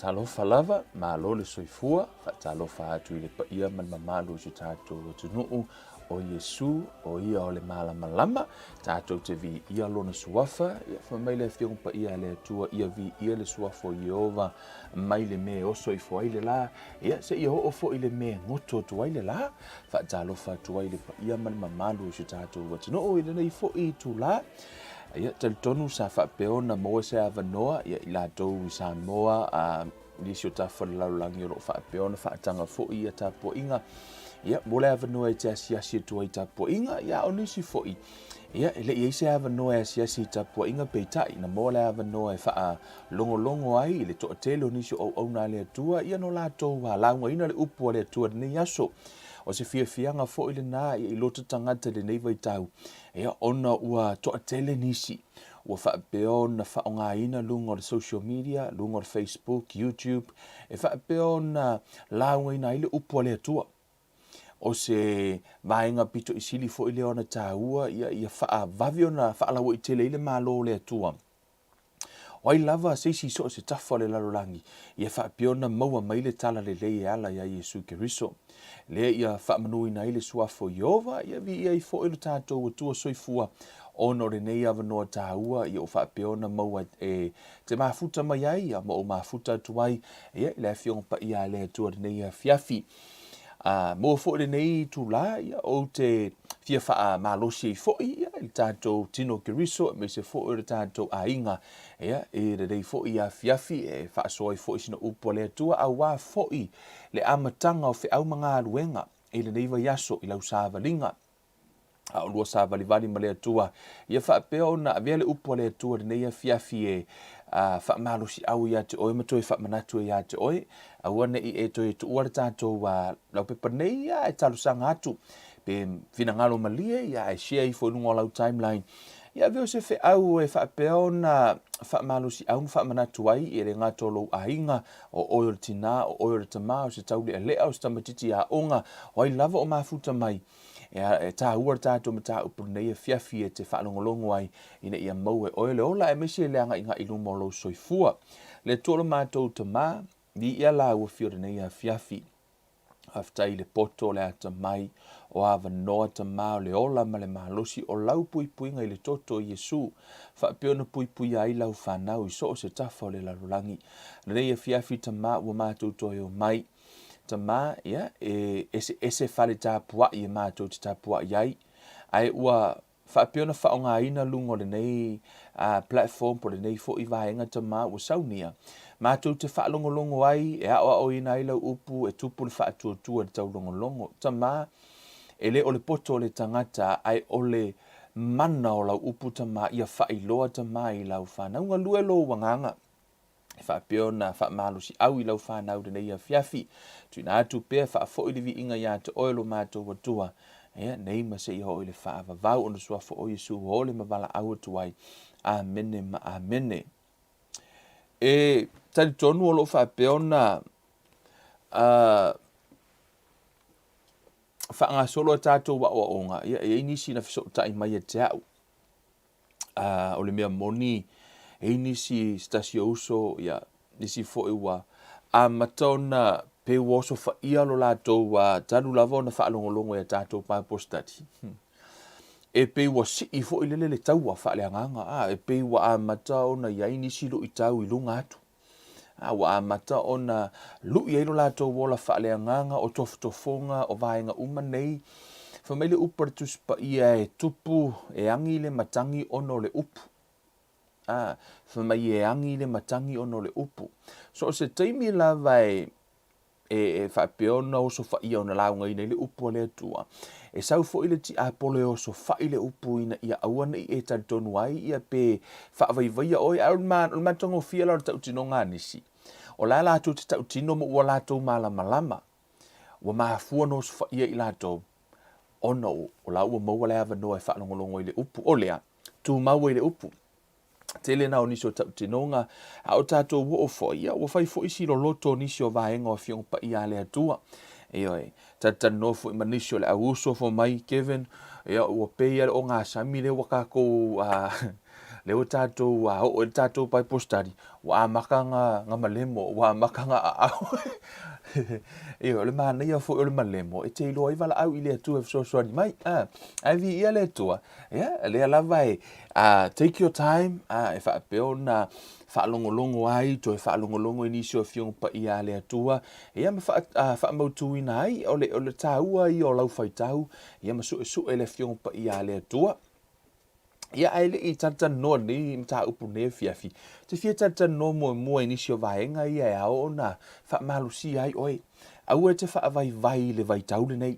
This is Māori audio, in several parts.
Talofa lava, malo le soifua, talofa atu i le paia man mamalu si tātou tunuu o Yesu, o ia o le malama, tātou te vi ia lona suafa, ia whamai le whiong paia le atua, ia vi ia le suafa o Iova, mai le me o soifua i le la, ia se ia o fo i le me ngoto tua i le la, talofa tua i le paia man mamalu si tātou tunuu, i le nei fo i tu la, ia tonu sa whapeona mo se avanoa ia i lātou i Samoa nisi o tawhalalangi o lo whapeona whaatanga fo'i ia tāpoinga ia mo le avanoa i te asiasi tua i tāpoinga ia o nisi fo'i ia ele i se avanoa i asiasi i tāpoinga peitai na mo le avanoa i wha longo ai i le toa tele o nisi o auna le atua ia no lātou launga ina le upu le atua ni aso o se fianga fo ile na i loto tangata le nei vai tau ia ona ua toa tele nisi ua whapeona whaongaina lungo le social media lungo le Facebook, YouTube e whapeona launga ina ile upu le atua o se vaenga pito i sili fo ile ona taua ia vaviona whaalawa i tele ile malo le atua Wai lava seisi so se tafa le lalolangi ia whapiona maua mai le tala le lei ala ia Yesu Keriso. Le ia whamanui na ile suafo Iova ia vi ia i fo ilu tātou o tua soifua ono re nei avanoa tāua ia o whapiona maua te mafuta mai ai ia ma o mafuta tuai ia le whiong pa ia le tua re nei a fiafi. Mo fo le nei tu la ia o te fia wha malosi i foi ia i tātou tino Keriso me se fo i tātou a inga ia e rei fo i a fiafi e wha soa i fo i sina upo le atua a wā fo i le amatanga o whiau mga aluenga e le neiva yaso i lau sāvalinga a olua sāvalivali ma le atua ia wha peo na avea le upo le atua le neia fiafi e wha malosi au ia te oe matoi wha manatu ia te oe a ua nei e toi tu ua le tātou lau pepa nei ia e talo sanga atu pe fina ngalo malie ia e share i fo nungo lau timeline ia veo se fe au e whapeo na whamalosi au whamanatu ai e re ngā tolo ainga o oio tina, o oio tama, o se taule a lea, o se tamatiti a onga, o ai lava o mafuta mai. E tā ua tātou ma tā upu nei e fiafi e te whalongolongo ai ina ia mau e oio le ola e mesi e leanga inga ilumo lo soifua. Le tolo mātou tama, ni ia la ua fio nei a fiafi. Aftai le poto le ata mai o ava noa tama o le ola ma le mahalosi o lau puipuinga i le toto Yesu. Whapeona puipui ai lau whanau i so o se tafa o le lalulangi. Rei e fiafi tama ua mātou toi o mai. Tama, ia, ese whale tāpua i e mātou te tāpua iai. Ai ua whapeona whaonga ina lungo le nei platform po le nei fo i vaenga tama ua saunia. Mātou te whaalongolongo ai, e ao ina i lau upu, e tupu le whaatuatua le tau longolongo. Tama, e le o le poto o le tangata, ai o le mana o lau upu tama ia whailoa tama i lau whanau ngā lue lo wanganga. Whapeona whaamalusi au i lau whanau dena ia fiafi. Tuina atu pea whaafoilivi inga ia te oelo mātou watua. Nei ma se iho i le whaavavau ona sua fo o Yesu ho le mawala au atuai. Amene ma amene. Tari tonu o lo whapeona whaanga solo tātou wa o onga. Ia inisi na fiso tai mai e te au. O le mea moni nisi stasio uso ia nisi fo iwa matona pe woso fa ia lo latou talu lava na fa longolongo e tātou pa postati. E pe wasi i fo ilele le tau wa fa le nganga e pe wa matona ia nisi lo i tau i lunga atu. Wa mata ona lu i lo latou wola fa le nganga o tofotofonga o vaenga umanei. Famile upertus pa ia e tupu e angi le matangi ono le upu. Famai e angi le matangi ono le upu. So se teimi la vai e whapeona o so whai ona launga ina le upu le atua. E sau fo ile ti apole o so whai le upu ina ia awana i e tantonu ai ia pe whaavaivaia oi au man tongo fia lau tau tino ngā nisi. O la la tu te tau tino mo ua latou malama. Wa maafua no so whai i latou. Ono o la ua maua le ava noa e whaalongolongo i le upu. O lea, tu maua i le upu. Tele na o niso tau tinonga, o tātou wo o foi, o fai foi si lo loto nisi o vaenga o fiong pa ia le atua. Oi, tata no foi manisio le auso fo mai Kevin, o peia o ngā sami le wakako le o tātou o tātou pai postari, wa makanga nga malemo, wa makanga au. Le mana ia fo le malemo, e te ilo ai vala au i le atua so ni mai, ai vi ia le atua, le ala vai, take your time, e wha peona, wha longo ai, to e wha longo inisio fiong pa ia le atua, ia ma wha mautu ina ai, o le taua i o lau fai tau, ia ma su e le fiong pa ia le atua. Ia ai le i tata no ni mta upu ne fiafi. Te fia tata no mo inisio vaenga ia e ao na wha malusi ai oi. Au e te wha vai le vai tau le nei.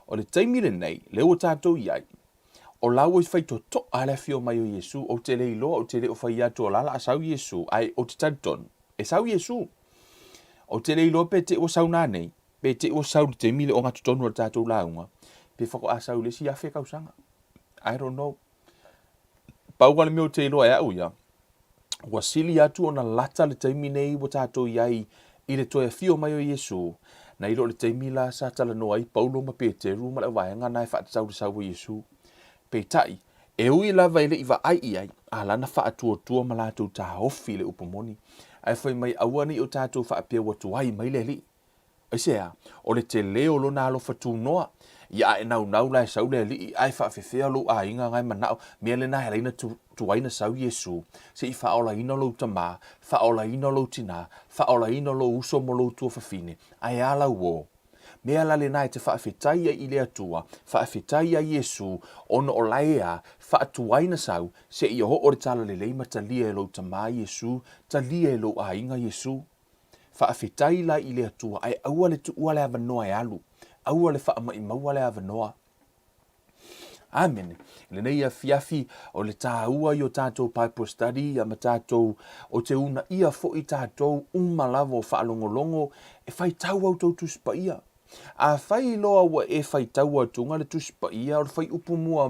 O le taimi le nei, le o tātou iai. O lau i whai to ala fio mai o Yesu, o te le ilo, o te le o whai atu o lala a sau Yesu, ai o te tanton. E sau Yesu. O te le ilo pe te o sau nanei, pe te o sau te mile o ngatu tonu o tātou launga, pe whako a sau le si afe kausanga. I don't know. Pauga le meo te iloa e au ia. Wasili atu o na lata le taimi nei wa tātou iai i le toia fio mai o Yesu. Na ilo le taimi la sa tala noa i Paulo ma Peteru ma le vaenga na e whaatasau le sau o Yesu. Peitai, e ui lava i le iwa ai iai, a lana whaatua ma lātou tā hofi le upamoni. Ai whai mai awane o tātou whaapea watu ai mai le li. Aisea, o le te leo lo nā lo whatu noa. Ia e nau la e sau le li ai whaafewhea lo a inga ngai manao. Mea le nā heleina tuaina sau Yesu. Se i whaola ina lo tamā, whaola ina lo tina, whaola ina lo uso mo lo tua whawhine. Ai ala uo. Mea la le nā e te whaafetai i le atua, whaafetai a Yesu, ono o laea, whaatuaina sau, se i ho ore tala le leima talia e lo tamā Yesu, talia e lo a inga Yesu. Whaafetai la i le atua, ai aua le tu ua le avanoa e alu. Aua le wha mai maua le avanoa. Amen. Le nei a fiafi o le tā ua i o tātou Bible study, ama tātou o te una ia fo i tātou umalavo whaalongolongo, e whai tau au tau tuspa ia. A whai loa wa e whai tau au tunga le tuspa ia, o le whai upu mua,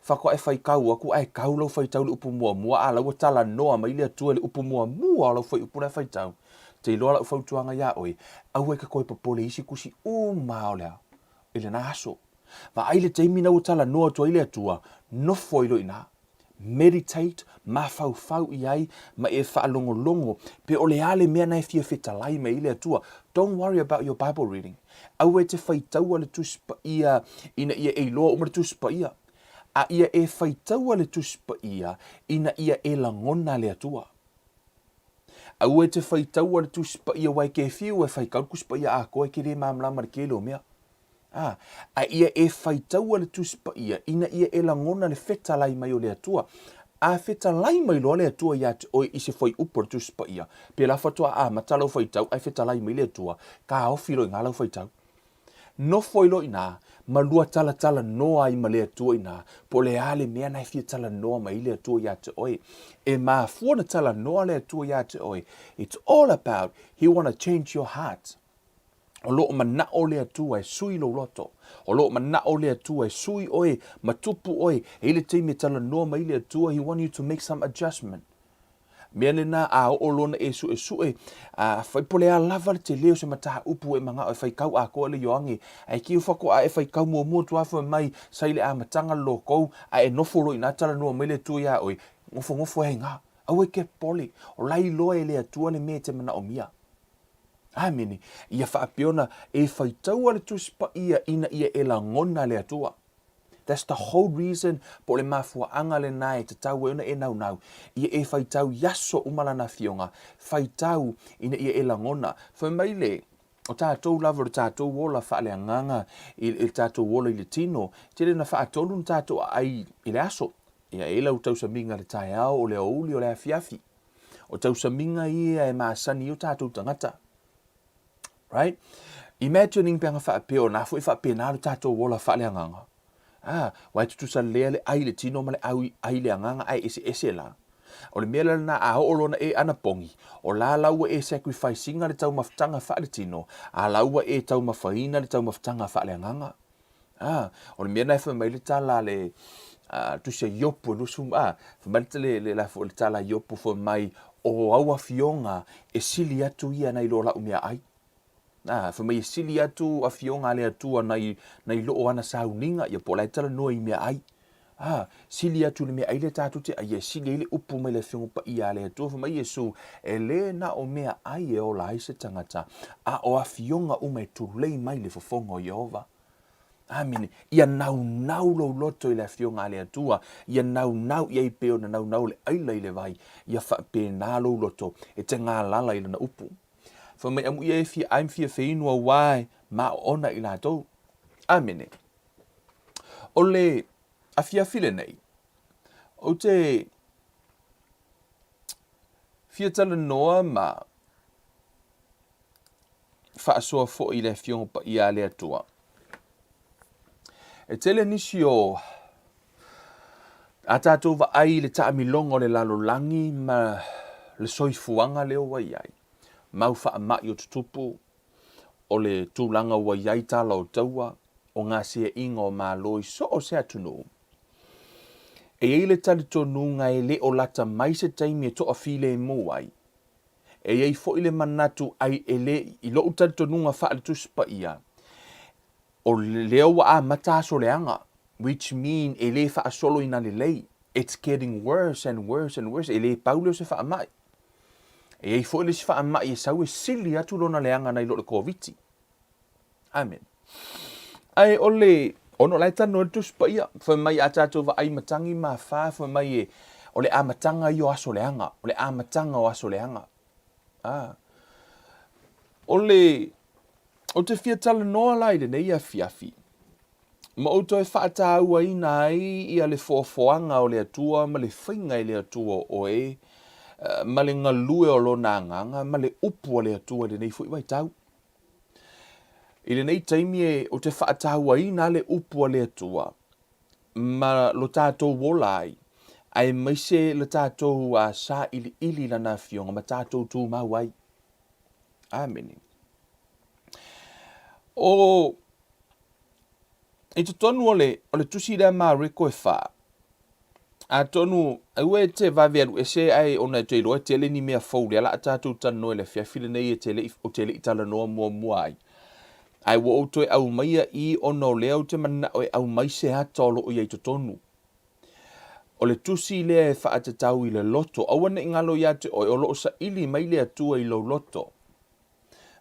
whako e whai kau aku, ai kau lau whai tau le upu mua, a lau tala noa ma ili atua le upu mua, lau whai upu na whai tau. Te iloa lau whautuanga ia oi, au e ka koe papole isi kusi mao lea, ile na aso. Va aile teimi na utala noa tua ile atua, no foilo ina. Meditate, ma fau iai, ma e whaalongolongo, pe ole ale mea na e fia whetalai me ile atua. Don't worry about your Bible reading. Au e te whaitaua le tuspa ia, ina ia e loa umar tuspa ia. A ia e whaitaua le tuspa ia, ina ia e langona le atua. Au e te whaitaua le tuspa ia wai ke fiu e whaikau kuspa ia a koe ke re mamlama re ke lo mea. A ia e whaitaua le tuspa ia, ina ia e langona le whetalai mai o le atua. A whetalai mai lo le atua ia te oi ise whai upo le tuspa ia. Pe la whatua matalau whaitau, ai whetalai mai le atua, ka ofiro i ngā lau whaitau. No foilo ina, malua tala noa I malea tua ina, po le ale mea nai fia tala noa ma ile tua ya te oi. E maa fuana tala noa le tua ya te oi. It's all about, he want to change your heart. O loo mana o le atua e sui lo loto. O loo mana o le atua e sui oi, matupu oi, e ile teime tala noa ma ile atua, he want you to make some adjustment. Mea na a o lona e su e, fai pole a lava le te leo se mataha upu e manga o fai kau a koa le yoangi, ai ki ufako a e fai kau mua tuafu e mai, sa ile a matanga lo kou, a e nofolo ina tala noa ma ile atua ya oi, ngofo e ngā, au e ke poli, o lai loa e le atua le me te mana o mia. Amini, ia whaapiona e whaitau ale tuspa ia ina ia e la ngona le atua. That's the whole reason po le mafua anga le nai te tau e una e nau. Ia e whaitau yaso umalana fionga. Whaitau ina ia e la ngona. Whai mai le, o tātou lava o tātou wola whaale anganga i tātou wola i le tino. Tere na whaatolu na tātou ai i le aso. Ia e lau tau sa minga le tai au o le auli o le afiafi. O tau sa minga ia e maasani o tātou tangata. Right? Imagining peanga whaapeo na fu i whaapeo na tātou wola whaale anganga. Wai tutu sa lea le ai le tino ma le ai le anganga ai ese la. O le mea na a hoolona e anapongi. O la laua e sacrificinga le tau maftanga wha le tino. A laua e tau mawhaina le tau maftanga wha le anganga. O le mea na e mai le tala le tu se yopo nusu whamanta le la fo le tala yopo fo mai o aua fionga e sili atu ia nei lola umia ai. Whamai e sili atu a fionga le atua nei loo ana sauninga ia po lai tala noa I mea ai. Sili atu le mea ai le tātu te ai e sili ele upu mai le fionga pa ia le atua whamai e su e le na o mea ai e o la aise tangata a o a fionga ume tu lei mai le fofongo Yehova. Amini, ia nau lo loto I le fionga le atua, ia nau ia I peo na nau le aila I le vai, ia whape na lo loto e te ngā lala I le na upu. Whamai amu ia e fia aim fia whainua wai ma ona I lātou. Amene. O le a fia file nei. O te fia tala noa ma whaasoa fo I le fionga pa ia le atua. E tele nisi o a tātou wa ai le taamilonga o le lalolangi ma le soifuanga leo wa iai. Mau wha amai o tutupu, o le tūlanga wa iai tala o taua, o ngā sea inga o māloi so o sea tunu. E eile tali tonu ngai le o lata mai se taimi e toa file e muai. E ei fo ile manatu ai ele I lo tali tonu nga wha le tuspa ia. O leo wa a mataso leanga, which mean ele wha solo ina le lei. It's getting worse and worse and worse. Ele paulo se wha amai. E ei fo ile se wha amai e sau e sili atu lona leanga nei lo le koviti. Amen. Ai ole ono lai tano e tuspa ia. Wha mai a tātou wa ai matangi ma wha. Wha mai e ole a matanga I o aso leanga. Ole a matanga o aso leanga. Ole o te fia tala noa lai le nei a fiafi. Ma o toi whaata ua ina ai I a le foafoanga o le atua, ma le whainga I le atua o e, ma le ngalue o lo nā nganga, ma le upu o le atua le nei fui wai tau. I le nei taimi e o te whaata ua ina le upu o le atua, ma lo tātou wola ai, ai maise le tātou a sa ili lana fionga, ma tātou tū mau ai. Ameni. O e te tonu o le tusi rea maa reko e wha. A tonu, au e te vavearu e se ai ona e te iloa te le ni mea fau le ala a tātou tano e le whiawhile nei e te le I tala noa mua ai. Ai wo o toi au maia I ono leo te mana o e au mai se hata o lo o iei te tonu. O le tusi lea e wha te tau I le loto, awana I ngalo ia te o lo o sa ili mai lea tua I lo loto.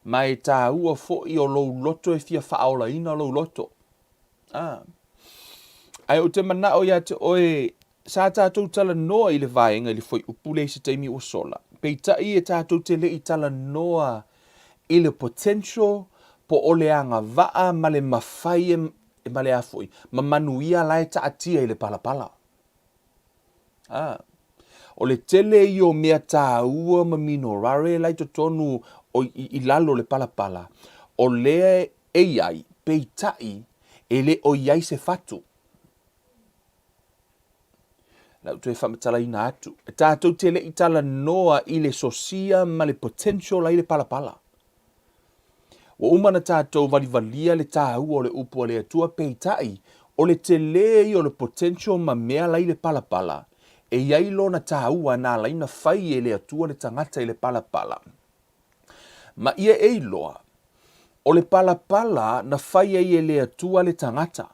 Mai tā ua fo I o lo loto e fia whaola ina lo loto. Ai o te mana o ia te oe sa tātou tala noa I le vaenga I le foi upule se teimi o sola. Pei tai e tātou te le I tala noa I le potential po o le anga vaa ma le mawhai e ma le afoi. Ma manuia lai ta atia I le palapala. O le tele I o mea tā ua ma minorare lai to tonu o I lalo le palapala. O lea e ai pei tai e le o iai se fatu. Lau tue whamatala ina atu. E tātou te le i tala noa i le sosia ma le potential ai le palapala. Wa umana tātou valivalia le tāu o le upu o le atua peitai, o le te lei o le potential ma mea lai le palapala. E iai lona tāua nā laina whai e le atua le tangata i le palapala. Ma ia e loa, o le palapala na whai e le atua le tangata.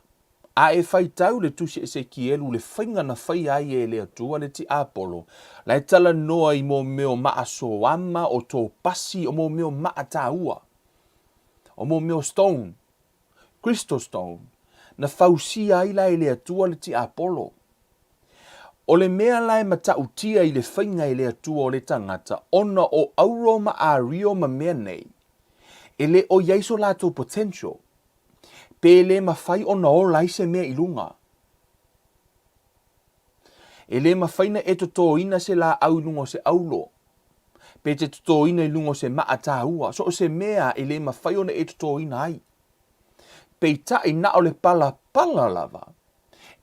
A e whai tau le tusi e se kielu le whainga na whai ai e le atua le ti Apollo. La e tala noa i mo meo maa soama o tō pasi o mo meo maa tāua. O mo meo stone, crystal stone, na whausia ai la e le atua le ti Apollo. O le mea lai matautia i le whainga i le atua o le tangata, ona o auro ma a rio ma mea nei. E le o yaiso lato potential. Pe le ma whai ona o laise mea ilunga. E le ma whaina e to ina se la au lungo se aulo. Pe te to ina i lungo se maa tāua. So o se mea e le ma whai ona e to ina ai. Pe ta i na o le pala lava.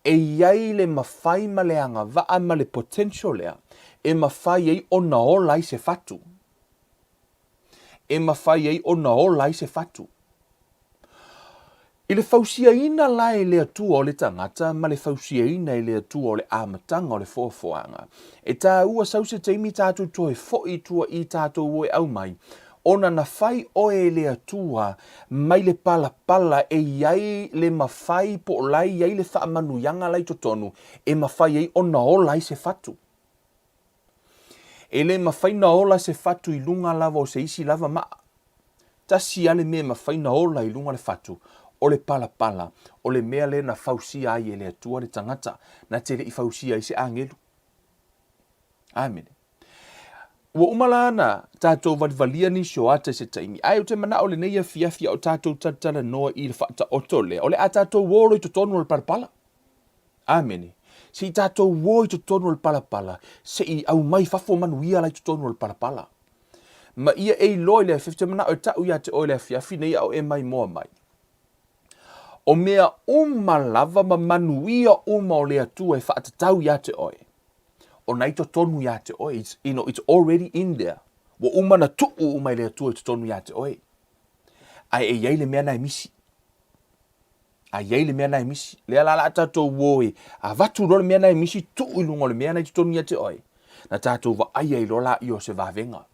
E iai le mawhai ma le anga waa ma le potential lea, e mawhai ei ona o lai se fatu. E mawhai ei ona o lai se fatu. I le fausia ina lai le atua o le tangata, ma le fausia ina i le atua o le amatanga o le foafoanga. E tā ua sause teimi tātou toe foi tua i tātou oe au mai, ona na whai oe le atua mai le pala e iai le mawhai po lai iai le whaamanu yanga lai totonu e mawhai ei ona o lai se fatu. E le mawhai na ola se fatu i lunga lava o se isi lava maa. Tasi ale me mawhai na ola i lunga le fatu o le pala, o le mea le na fausia ai e le atua le tangata na te le i fausia i se angelu. Amen. Wa umalana tātou vadvalia ni sio ata se taimi. Ai o te mana o le neia fiafia o tātou tatala noa i le whaata otole. O le a tātou wōro i to tonu o le palapala. Amen. Si tātou wō i to tonu o le palapala. Se i au mai fafo manuia lai to tonu o le palapala. Ma ia e loi le fifte mana o tau ia te o le fiafi nei au e mai moa mai. O mea lava ma manuia o le atua e whaata tau ia te oe. O nei to tonu ia te oe, it's already in there. Wa umana tuu umai le atua to tonu ia te oe. Ai e iei le mea nai misi. Ai iei le mea nai misi. Le ala la tātou woe. A vatu lo le mea nai misi tuu ilungo le mea nai to tonu ia te oe. Na tātou wa ai ei lola i o se vavenga.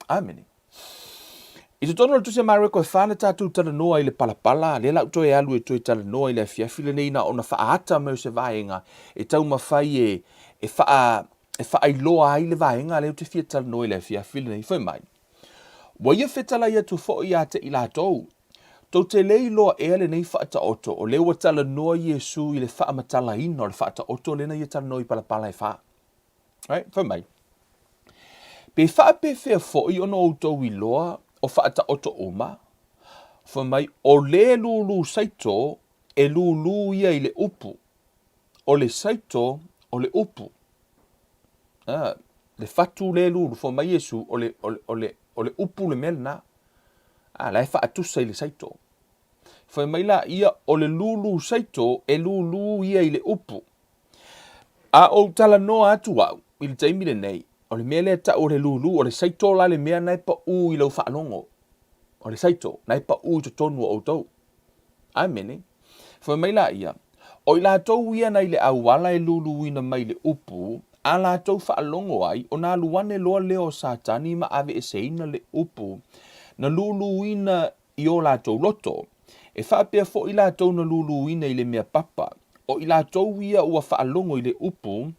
Amen. I te tonu tu se mareko e whana tātou tala noa i le palapala. Le lau toi alu e toi tala noa i le fiafile nei na ona whaata me o se vaenga. E tau mawhai e wha ai loa ai le vaenga leo te fia tala noa i le fiafile nei whai mai. Wa ia whetala ia tu fo i ate i la tou. Tau te lei loa ea le nei whaata oto o leo tala noa Yesu i le wha matala ino le whaata oto lena ia tala noa i palapala e wha. Right? Whai mai. Pe wha pe whea fo i ono outou i loa o whaata oto oma. Whai mai o le lulu saito e lulu ia i le upu. O le saito o le upu. Le fatu le lulu fo mai Yesu o le upu le melna. La e whaatusa i le saito. Fai mai la ia o le lulu saito e lulu ia i le upu. A o tala noa atu au i le taimi le nei. O le mea le ta o le lulu o le saito la le mea nai pa u i lau whaanongo. O le saito nai pa u to tonu o tau. Amen. Fai mai la ia. O i la tau ia nai le awala e lulu ina mai le upu. A la tau whaalongo ai o na luane loa leo satani ma ave e seina le upu. Na lulu ina i o la tau loto. E whaapea fo i la tau na lulu ina i le mea papa. O i la tau ia ua whaalongo i le upu.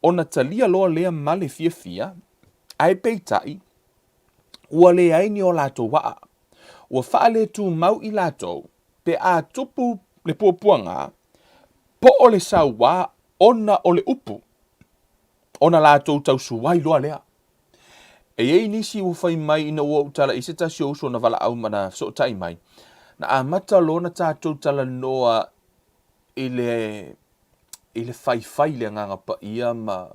O na talia loa lea male fia fia. Ai peitai. Ua le aini o la tau waa. Ua whaale tu mau i la tau. Pe a tupu le puapuanga. Po o le sawa ona o le upu. Ona la tau suwai loa lea. E ei nisi ua whai mai ina ua utala i se tasi o uso na wala au mana so tai mai. Na a mata lo na tātou tala noa i le whai le nganga pa ia ma.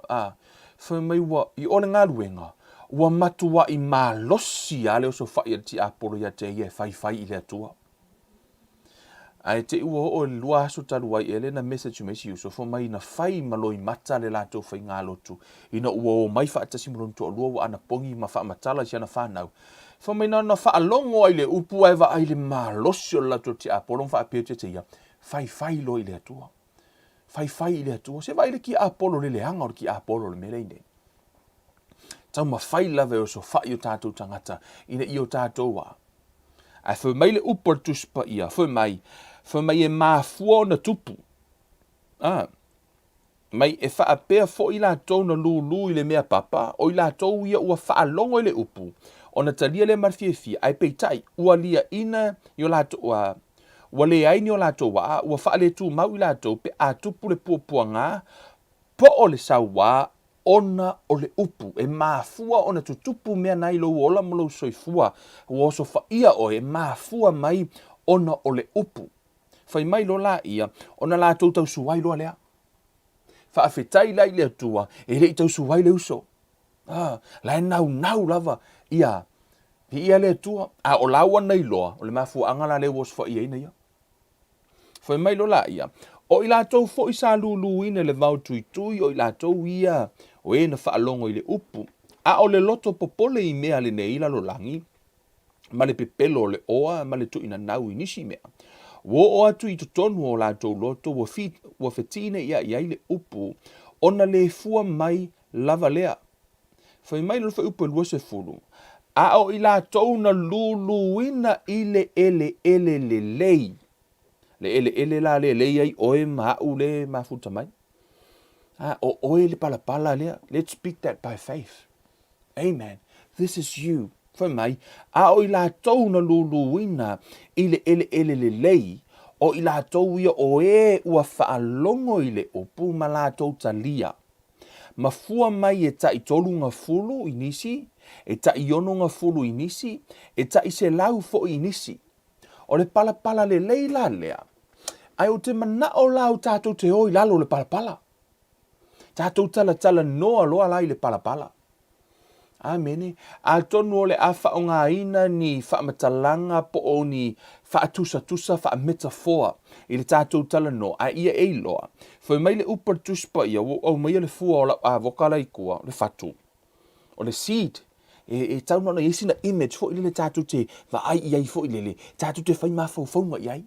Whai mai ua i ole ngā ruenga. Ua matua i mā losi a leo so whai ti aporo ia te ia whai i le atua. Ai te ua o lua aso talu ai ele na message me si uso fo mai na fai maloi mata le lato fai ngā lotu. Ina ua o mai wha atasi mulon to lua wa ana pongi ma wha matala si ana whanau. Fo mai na wha alongo ai le upu ai wa ai le malosio lato ti apolong wha apio te ia. Fai lo i le atua. Fai i le atua. Se vai le ki apolo le leanga o ki apolo le meleine. Tau ma fai lave o so fai o tātou tangata. Ina i o tātou wa. Ai fo mai le upu tuspa ia. Fo mai e mafua na tupu. Mai e wha apea fo i lātou na lulu i le mea papa, o i lātou ia ua wha alongo i le upu. O na talia le marfiefia, ai peitai, ua lia ina i o lātou, ua le aini o lātou wa, ua wha le tū mau i lātou, pe a tupu le puapua ngā, po o le sawa, ona o le upu, e mafua ona tutupu mea nai lo ola molo soifua, ua oso wha ia o e mafua mai ona o le upu. Fai mai lo la ia, ona lātou tau suwai loa lea. Whaafetai lai lea tua, e rei tau suwai le uso. Lai nau lava, ia lea tua, o laua nei loa, o le mafua angala le was wha ia ina ia. Fai mai lo la ia, o i lātou fo i sa lulu ina le vau tui, o i lātou ia, o e na whaalongo i le upu, o le loto popole i mea le neila lo langi, ma le pepelo le oa, ma le tu ina nau i nisi mea. Wo o atu i tonu o lātou loto, wa fetine ia le upu, ona le fua mai lava lea. Fai mai lo fai upu lua se fulu. O i lātou na luluina i le ele le lei. Le ele la le lei ai oe mau le mafuta mai. O oe le pala lea. Let's speak that by faith. Amen. This is you. Fai mai, o i lātou na luluina i le ele le lei, o i lātou ia o ua whaalongo i le upu ma lātou talia. Ma fua mai e ta i tolunga fulu i nisi, e ta i ononga fulu i nisi, e ta i se lau fo i nisi. O le pala le lei la lea, ai o te mana o lau tātou te oi lalo le pala. Tātou tala noa loa lai le pala. Amene. A tonu o le a whaongaina ni whaamatalanga po o ni whaatusa, whaametafoa i le tātou tala no. A ia e loa. Whai mai le upar tuspa ia, o mai le fua o la a vokalai kua, le whatu. O le seed. E taunana i sina image fo i le tātou te vai iai fo i le. Tātou te whai mawhauwhaunga iai.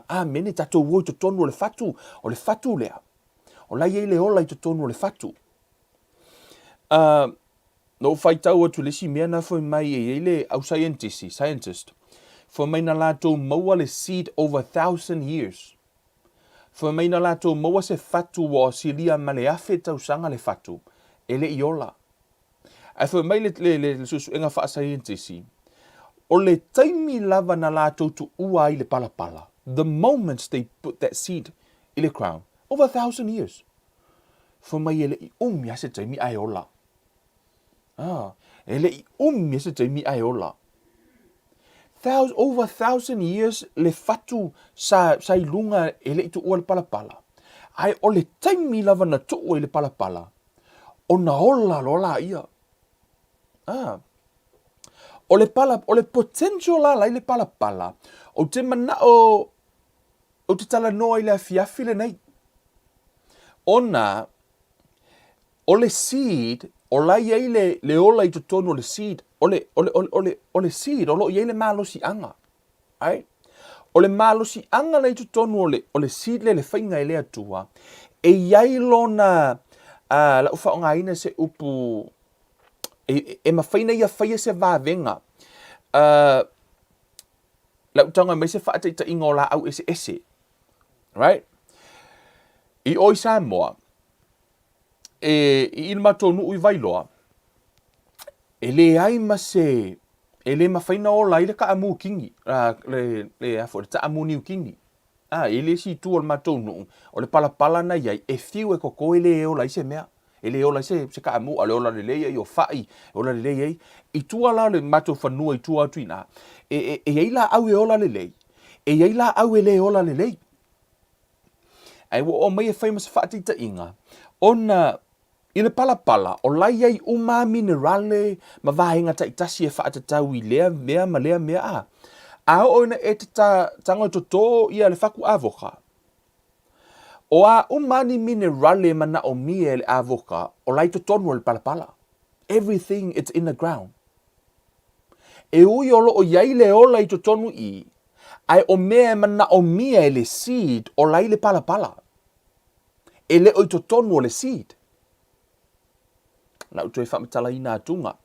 Amene tātou woi to tonu o le whatu. O le whatu lea. O lai e le ola i to tonu o le whatu. No fai tau atu lesi mea na fwoi mai e le au scientist. Fwoi mai na lātou maua le seed over 1,000 years. Fwoi mai na lātou maua se fatu wa silia ma le afe tau sanga le fatu. E le iola. Ai fwoi mai le susu enga wha scientist. O le taimi lava na lātou tu ua i le pala. The moments they put that seed i le crown. Over 1,000 years. Fwoi mai e le I umi ase taimi ai ola. Ele I umi se taimi ai ola. Over 1,000 years le fatu sa ilunga ele I tu ua le pala. Ai o le taimi lava na tu ua le pala. O na ola lola ia. O le potential la le pala. O te mana o te tala noa I le afiafi le nei. O le seed o lai ei le ola I tonu o le seed, o le seed, o lo I le malosi anga. Ai? O le malosi anga le tonu o le seed le whainga I le atua. E iai lona, la ufa o ngā ina se upu, e mawhaina ia whaia se vāvenga. La utanga mai se whaata inga o la au ese. Right? I oi Samoa, I ilmato nuu I vailoa, e le ai ma se, e le mawhaina o lai le ka amu kingi, le afo, le ta amu niu kingi. E le si tu o le mato nuu, o le pala na iai, e fiu e koko e le o lai se mea, e le o lai se ka amu, a le o la le leia I o fai, o la le leia I tua la le mato whanua I tua atu ina, e ei la au e o la le lei, e ei la au e le o la le lei. Ai o mai e whai mas whaatita inga, ona, I le pala, o lai ai uma minerale, ma vahenga ta itasi e whaatatau I lea mea. a oina e te tanga to tō ia le whaku avoka. O a umani minerale mana o mie le avoka, o lai to tonu le palapala. Everything, it's in the ground. E ui olo o iai le ola i to tonu I, ai o mea mana o mie le seed o lai le palapala. E le o i to tonu o le seed. Na uto e whamatala I nā tunga.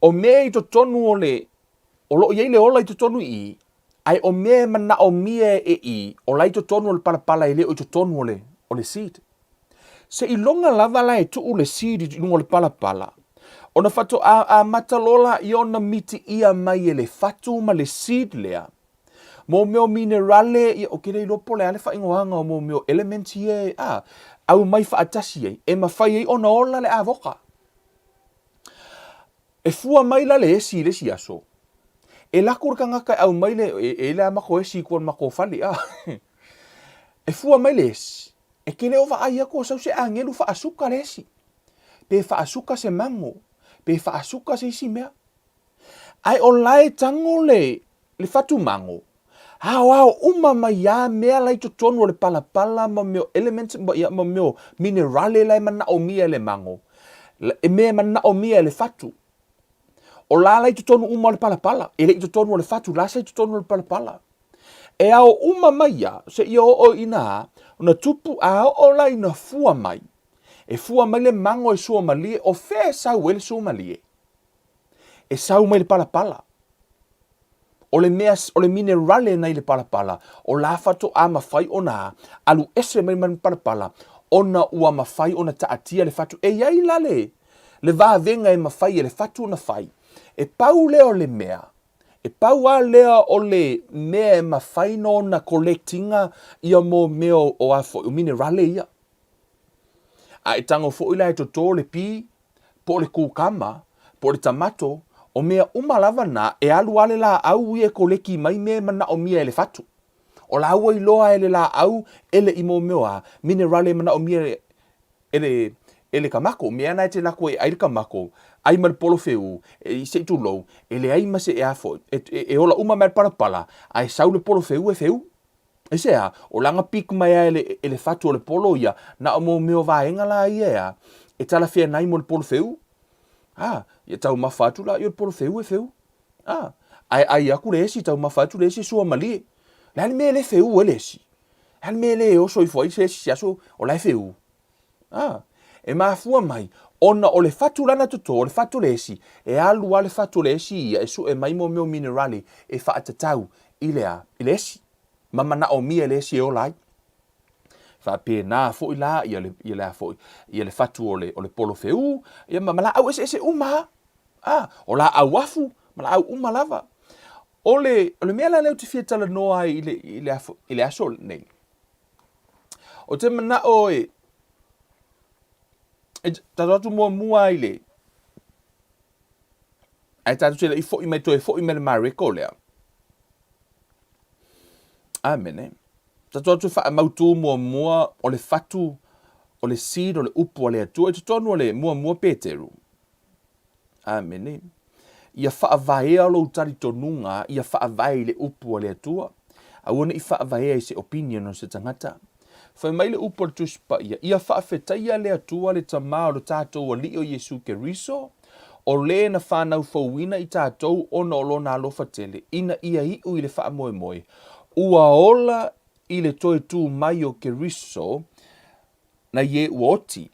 O mea I to tonu o le, o lo iai le ola I to tonu I, ai o mea mana o mie e I, o lai to tonu o le palapala e le o I to tonu o le seed. Se I longa lava la e tuu le seed I lungo le palapala. Ona fatu a matalola I ona miti ia mai e le fatu ma le seed lea. Mo meo minerale I o kere I lopo le ale fa ingoanga o mo meo elementi e au mai fa atasi e. E mawhai e ona ola le avoka. E fua mai la le esi le si aso. E lakur ka ngaka au mai le e le amako esi kuan mako fali E fua mai le esi. E kele ova ai ako sau se angelu fa asuka le esi. Pe fa asuka se mango. Pe fa asuka se isi mea. Ai o lai tango le fatu mango. Hao uma mai ya mea lai to tonu le palapala ma meo elements ma meo minerale lai mana o mia le mango. E mea mana o mia le fatu. O la lai to tonu uma le palapala. E le to tonu le fatu. La sai to tonu le palapala. E ao uma mai ya se I o ina na tupu a o lai na fua mai. E fua mai le mango e sua malie o fe sau ele sua malie. E sau mai le palapala. O le meas, o le minerale nei le palapala. O la fato a mawhai ona alu ese mai man palapala. Ona ua mawhai ona taatia le fatu. E iai lale. Le vavenga e mawhai e le fatu na whai. E pau leo le mea. E pau a lea o le mea e mawhai no na collectinga ia mo meo o afo. O minerale ia. A e tango fo ila e to tō le pi, po le kūkama, po le tamato, o mea umalava na e alu ale la au e koleki mai mea mana o mia ele fatu. O la ua iloa ele la au ele imo meoa, minerale mana o mia ele kamako, mea na e te lako e aire kamako, ai mal polo feu, e se tu lou, ele ai mase e afo, e ola uma mer parapala, ai sau le polo feu e feu. E sea, o langa pik mai ele fatu o le polo ia, na o mo meo vaenga la ia, e tala fea nai mo le polo feu. Ia tau mawhatu la, ia le polo feu e feu. Ai aku le esi, tau mawhatu le esi sua mali. Lani me le feu e le esi. Lani me le oso I foi se esi siaso o lai feu. E mafua mai, ona o le fatu lana toto, o le fatu le esi, e alua le fatu le esi ia, e su e mai mo meo minerali, e whaatatau I le esi. Mama na o mia le si o lai. Fa pe na fo ila ia le fatu o le polo feu, ia mama la au ese uma. O la au afu, mala au uma lava. O le mea la leo te fia tala noa I le aso nei. O te mana o tatatu mua I le. Ai tatu te le I fo I mai to e fo I me le mareko lea. Amen. Tatu atu wha mautu mua o le fatu, o le seed, o le upu o le atua, e tutonu o le mua peteru. Amen. Ia wha vaea lo utari tonunga, ia wha vae le upu o le atua. Awana I wha vaea I se opinion o se tangata. Whai mai le upu o le tuspa ia wha whetaia le atua le tamā o le tātou o li o Yesu ke riso, o le na whanau fauina I tātou ona o lona alofa tele, ina ia iu I le wha moe moe. Ua ola I le toe tū mai o ke riso na ye uoti.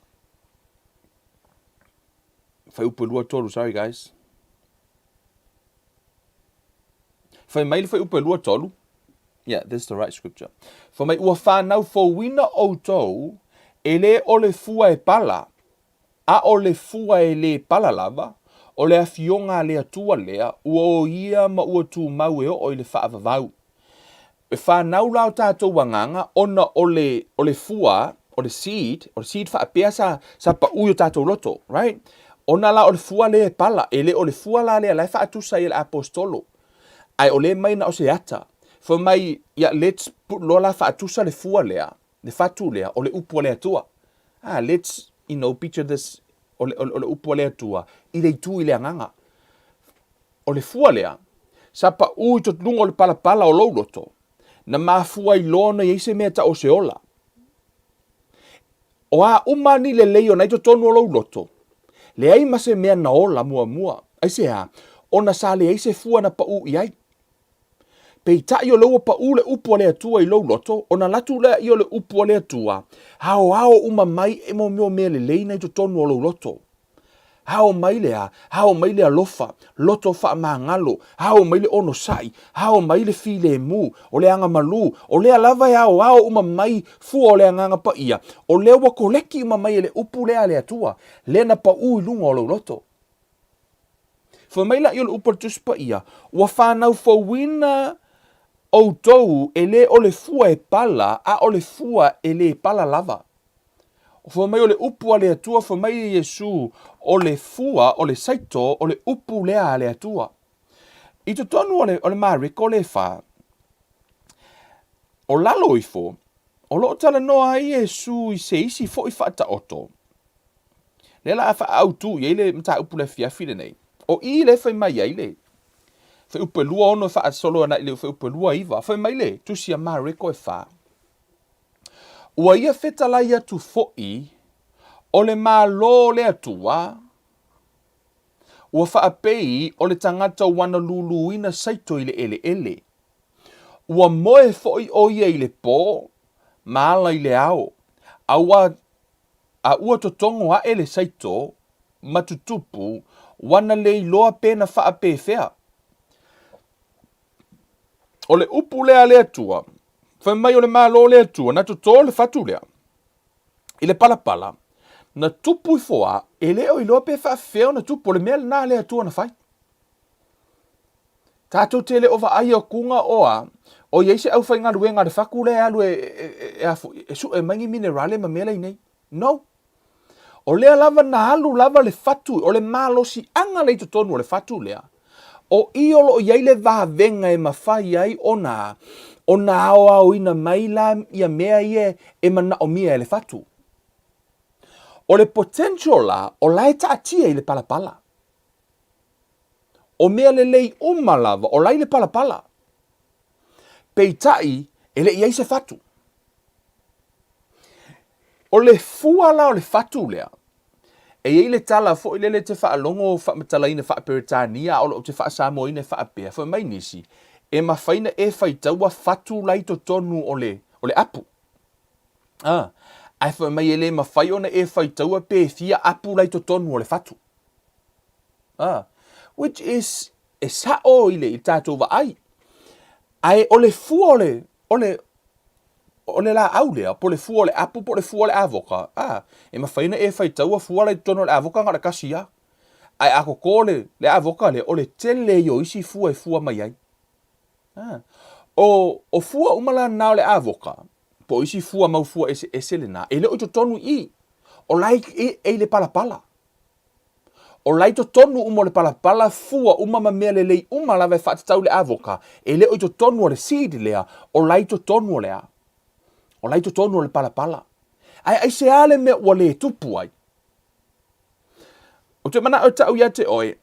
Whai upu lua tolu, sorry guys. Whai mai le whai upu lua tolu. Yeah, this is the right scripture. Whai mai ua whanau fauina o tau, e le o le fua e pala, a o le fua e le pala lava, o le afionga le atua lea, ua o ia ma ua tū mau e o le whaavavau. E whanau lau tātou wanganga, ona o le fua, o le seed whaapea sa pa ui o tātou loto, right? Ona la o le fua le pala, e le o le fua la le lai whaatusa I le apostolo. Ai o le mai na o se ata. For mai, let's put lola whaatusa le fua lea, le whatu lea, o le upu o le atua. Let's, picture this, o le upu o le atua, I le tu I le anganga. O le fua lea, sa pa ui to lungo le palapala o lauloto. Na mafua I lona I se mea ta o se ola. O a umani le leo na ito tonu o lauloto. Le ai ma se mea na ola mua mua. Ai se ha, ona sa le ai se fua na pa ui ai. Pe ta I o leua pa ule upu le atua I lauloto, ona latu lea I o le upu le atua, hao umamai e mo mea le leina ito tonu o lauloto. Hao mai le alofa, loto wha maangalo, hao mai le ono sai, hao mai le file mu, o le anga malu, o le alava e hao umamai fu o le anga pa ia, o le wakoleki umamai e le upu lea le atua, le na pa ui lunga o lauloto. Fa mai la I o le upu tus pa ia, wa whanau fawina o tou e le o le fua e pala, a o le fua e le pala lava. Fa mai o le upu a le atua, fa mai Yesu o le fua, o le saito, o le upu lea le atua. I to tonu o le mariko le fa, o lalo I fo, o lo tala noa I Yesu I se isi fo I whaata oto. Le la a wha au tu, I le mta upu le fiafi le nei. O I le fai mai ai le. Fai upe lua ono wha solo ana I le fai upe lua iwa. Fai mai le, tu si a mariko e wha. Ua ia fetala ia tu fo'i, o le malo le atua, ua whaapei o le tangata wana luluina saito I le ele. Ua moe fo'i o ia I le po, maala I le ao. A ua totongo a ele saito, matutupu, wana le iloa pena whaape fea. O le upu lea le atua, whai mai o le malo le atua, na toto le fatu lea. I le palapala, na tupu I foa, e leo I loa pe whaafeo na tupu, o le mea na le atua na whai. Tātou te le ova ai o kunga oa, o yeise au whai ngā ruenga le whaku le alu e mangi minerale ma mele nei. No. O lea lava na alu lava le fatu, o le malo si anga le tonu o le fatu lea. O iolo o iei le vahavenga e mawhai ai o na ao ina maila ia mea ie e mana o mia e le fatu. O le potential la, o lai taatia I le palapala. O mea le lei umalava, o lai le palapala. Peitai, e le iei se fatu. O le fuala o le fatu lea. E iei le tala fo I le te whaalongo whamatalaina whaaperitania o te whaasamoina whaapea. Fo mai nisi, e mawhaina e whaitaua fatu lai to tonu o le apu. Ai fo mai ele mawhai ona e whaitaua pe fia apu lai to tonu o le fatu. Which is, e sa o I le I tātou wa ai. Ai o le fua o le la au lea, po le fua o le apu, po le fua o le avoka. E mawhaina e whaitaua fua lai tono le avoka ngara kasi ya. Ai ako ko le avoka le, o le tele yo isi fua e fua mai ai. O fua umala nao le avoka, po isi fua mau fua e sele na. E le o to tonu I, o lai e le palapala. O lai to tonu umo le palapala fua umama mea le lei umala ve whatatau le avoka. E le o to tonu o le seed lea, o lai to tonu o lea. O lai to tonu o le palapala. Ai se ale me ua le tupu ai. O te mana o tau ia te oe,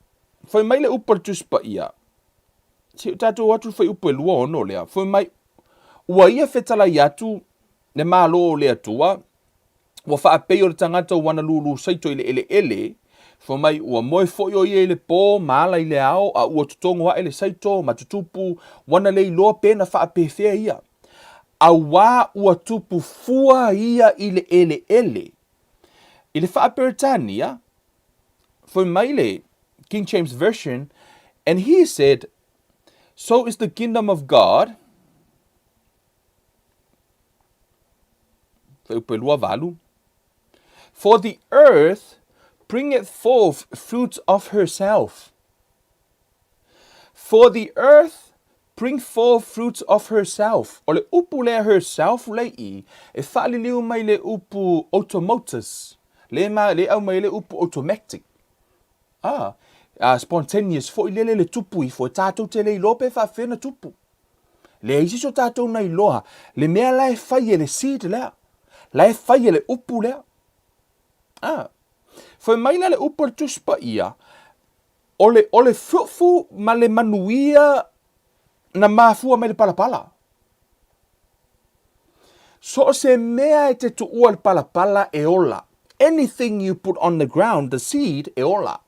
whai mai le upa tuspa ia. Si tātou atu whai upa lua ono lea. Whai mai, ua ia whetala i atu, ne malo lea tua, ua whaapei o le tangata wana lulu saito I le ele, whai mai ua moe foi o ia I le pō, maala I le ao, a ua tutongo a ele saito, matutupu, wana le iloa pena whaapei fea ia. A wā ua tupu fua ia I le ele. I le whaaperitania, for Maile, King James Version, and he said, so is the kingdom of God. For the earth bringeth forth fruits of herself. For the earth bring forth fruits of herself. O le upu lea herself lei I, e whaali liu mai le upu automotus. Le au mai le upu automatic. Spontaneous fo I le tupu I fo e tātou te le lope wha whina tupu. Le isi so tātou nei loha, le mea lai whai e le seed lea. Lai whai e le upu lea. Fo mai le upu le tuspa ia, o le fruitful ma le manuia na mafua mai le palapala. So se mea e te tuua le palapala e ola. Anything you put on the ground, the seed, e ola.